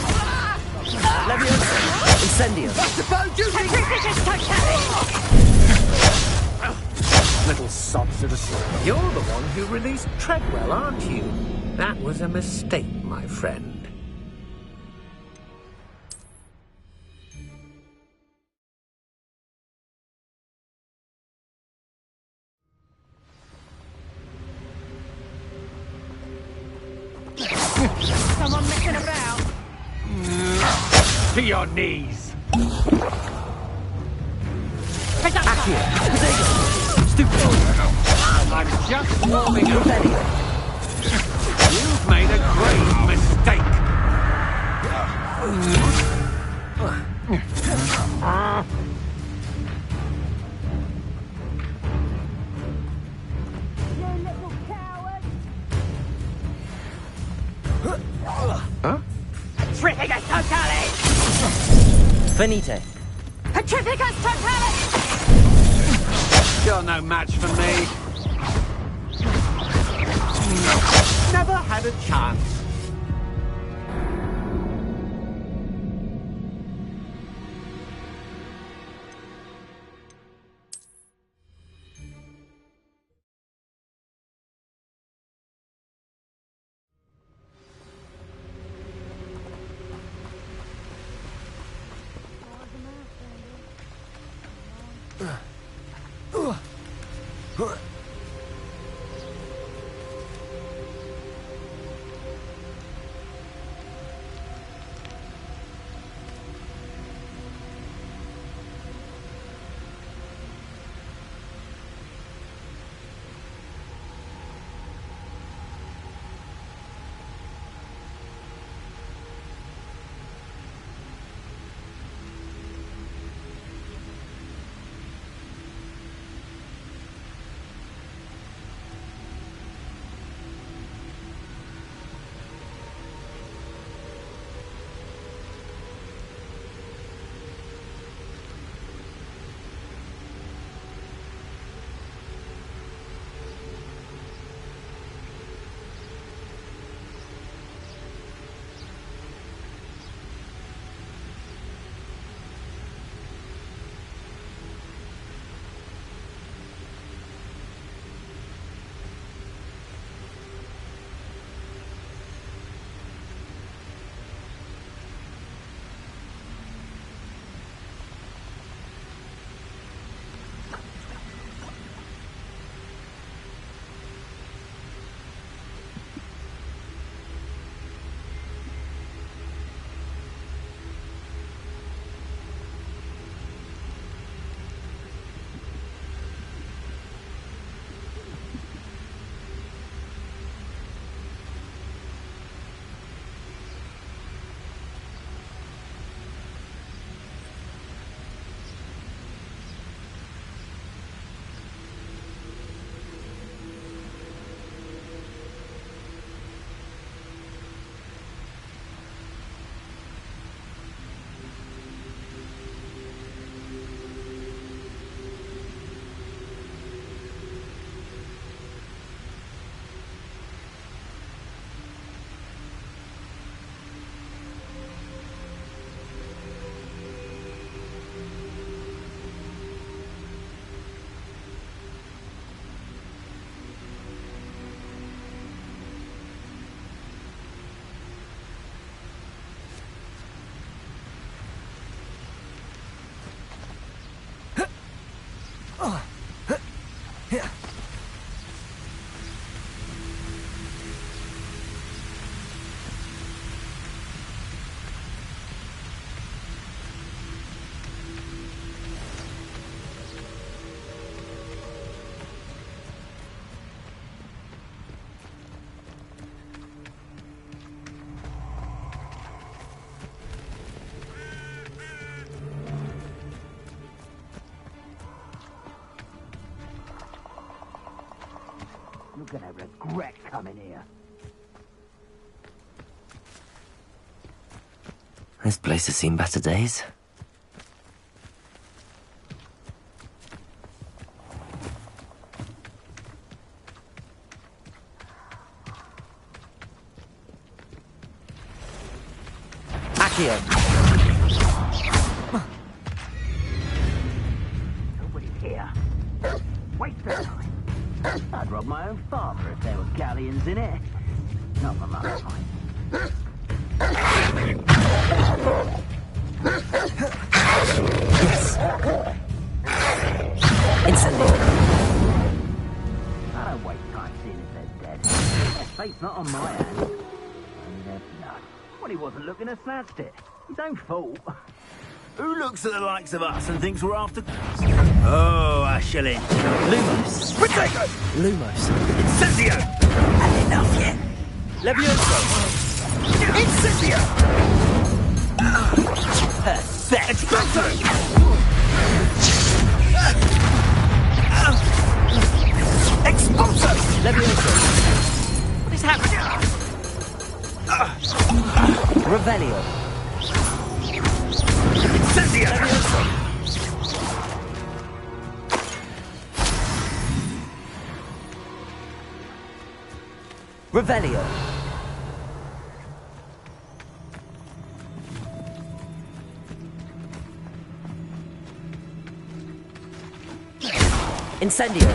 Leviosa! Incendio! Petrificus totalis! Little sods at a sword. You're the one who released Treadwell, aren't you? That was a mistake, my friend. Someone messing about? To your knees! Accio! Stupid! I'm just warming up. You've made a grave mistake. You little coward! Huh? Petrificus totalis! Finite. Petrificus totalis! You're no match for me. Never had a chance. gonna regret coming here. This place has seen better days. Accio. Nobody's here. Waste of time. I'd rob my own father if there were galleons in it. Not from last time. Yes. Incendio. I don't waste time seeing if they're dead. Their fate's not on my hands. And their blood. Well, he wasn't looking to snatched it. His own fault. Who looks at the likes of us and thinks we're after... Oh, Ashley. Lumos. Potato! Lumos. Incendio! Had enough yet? Levioso! Incendio! Perfect. Exploso! Expulso! Levioso. What is happening? Revelio. Incendio! Levioso. Revelio. Incendio.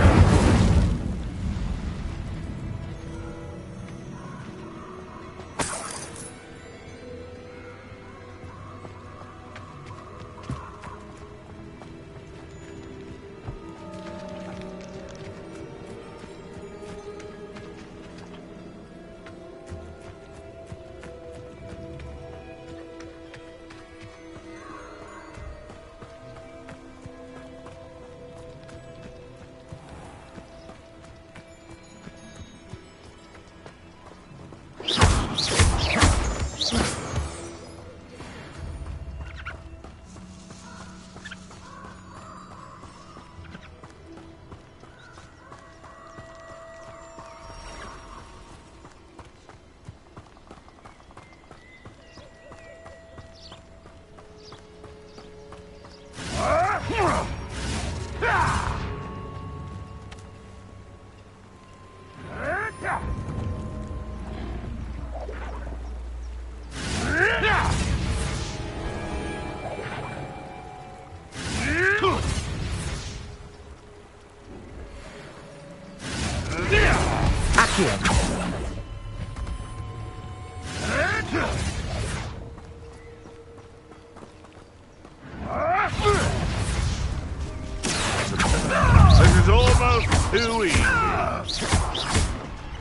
This is almost too easy.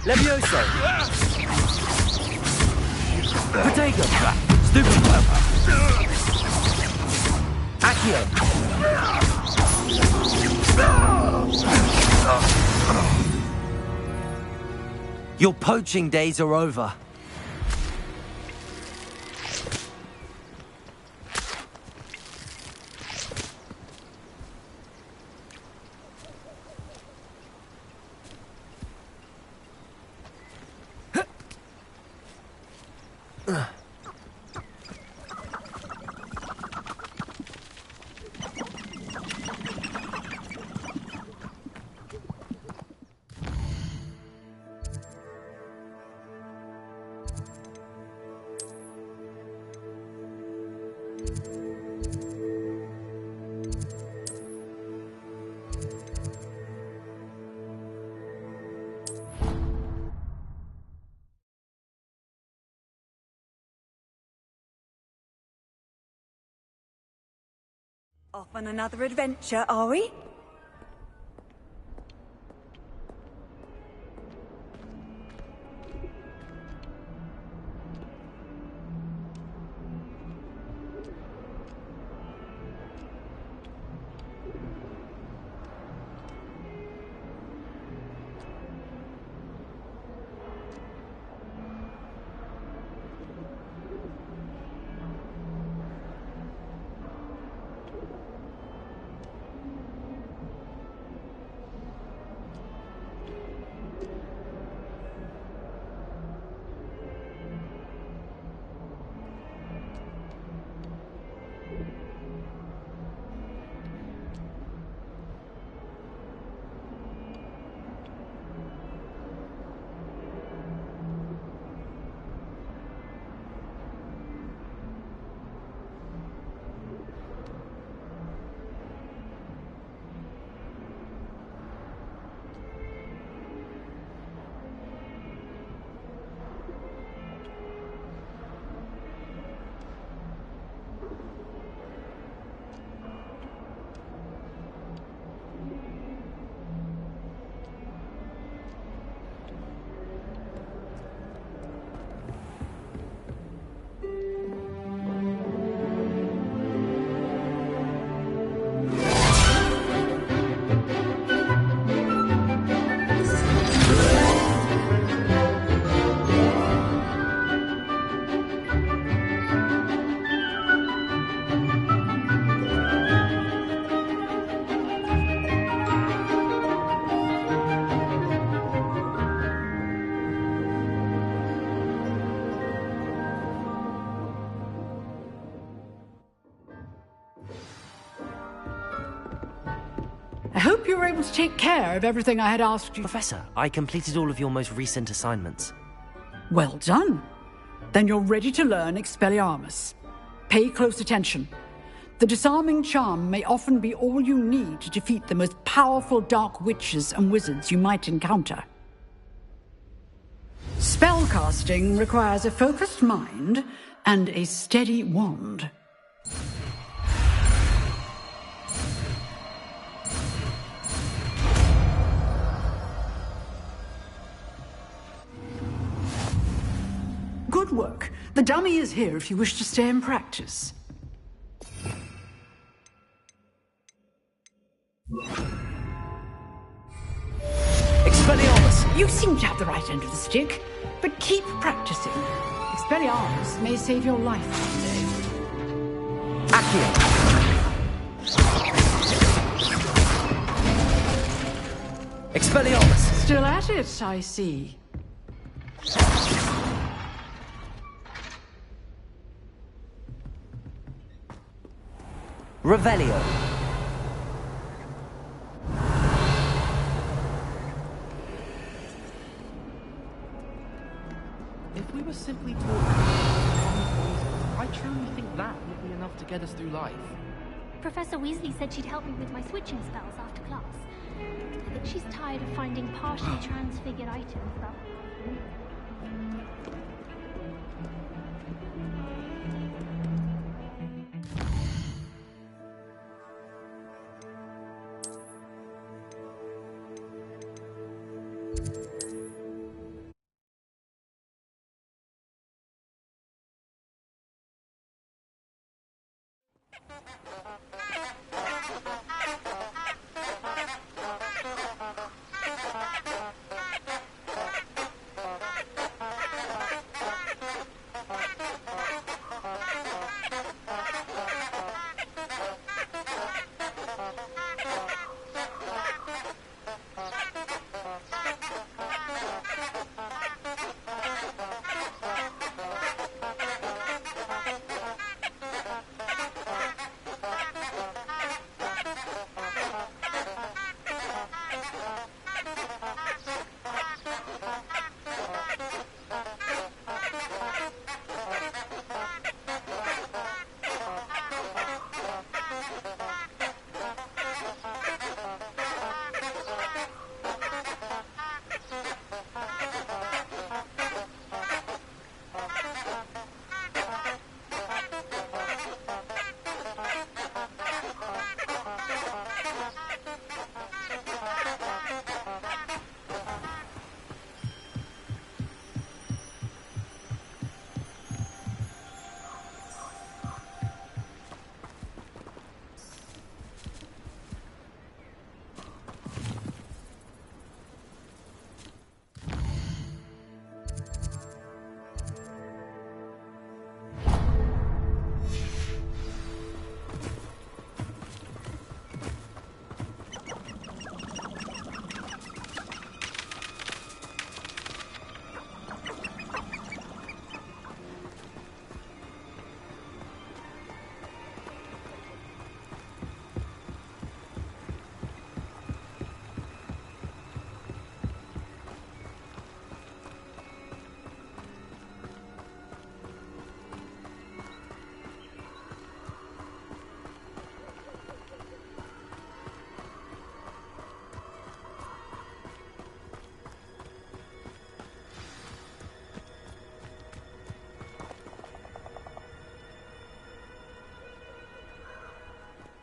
Levioso. Potato. Stupid. Accio. Your poaching days are over. Off on another adventure, are we? you were able to take care of everything I had asked you. Professor, I completed all of your most recent assignments. Well done. Then you're ready to learn Expelliarmus. Pay close attention. The disarming charm may often be all you need to defeat the most powerful dark witches and wizards you might encounter. Spellcasting requires a focused mind and a steady wand. Good work. The dummy is here if you wish to stay and practice. Expelliarmus! You seem to have the right end of the stick, but keep practicing. Expelliarmus may save your life one day. Accio! Expelliarmus! Still at it, I see. Revelio. If we were simply talking about I truly think that would be enough to get us through life. Professor Weasley said she'd help me with my switching spells after class. I think she's tired of finding partially transfigured items, though.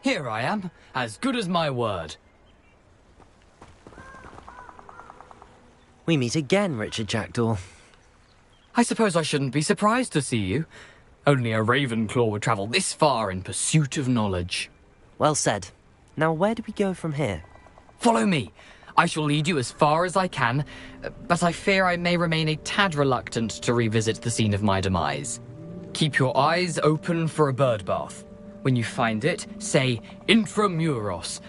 Here I am, as good as my word. We meet again, Richard Jackdaw. I suppose I shouldn't be surprised to see you. Only a Ravenclaw would travel this far in pursuit of knowledge. Well said. Now where do we go from here? Follow me. I shall lead you as far as I can, but I fear I may remain a tad reluctant to revisit the scene of my demise. Keep your eyes open for a bird bath. When you find it, say intramuros.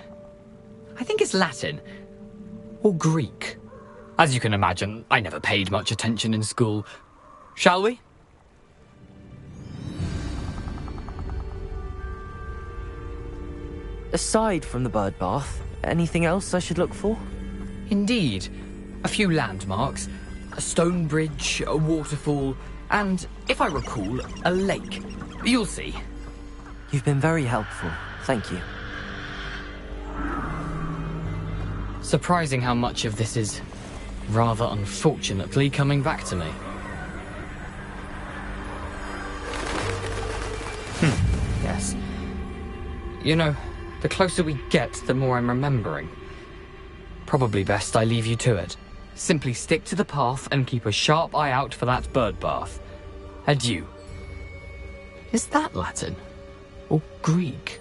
I think it's Latin. Or Greek. As you can imagine, I never paid much attention in school. Shall we? Aside from the bird bath, Anything else I should look for? Indeed. A few landmarks, a stone bridge, a waterfall, and, if I recall, a lake. You'll see. You've been very helpful. Thank you. Surprising how much of this is, rather unfortunately, coming back to me. Yes. You know, the closer we get, the more I'm remembering. Probably best I leave you to it. Simply stick to the path and keep a sharp eye out for that bird bath. Adieu. Is that Latin? Or Greek?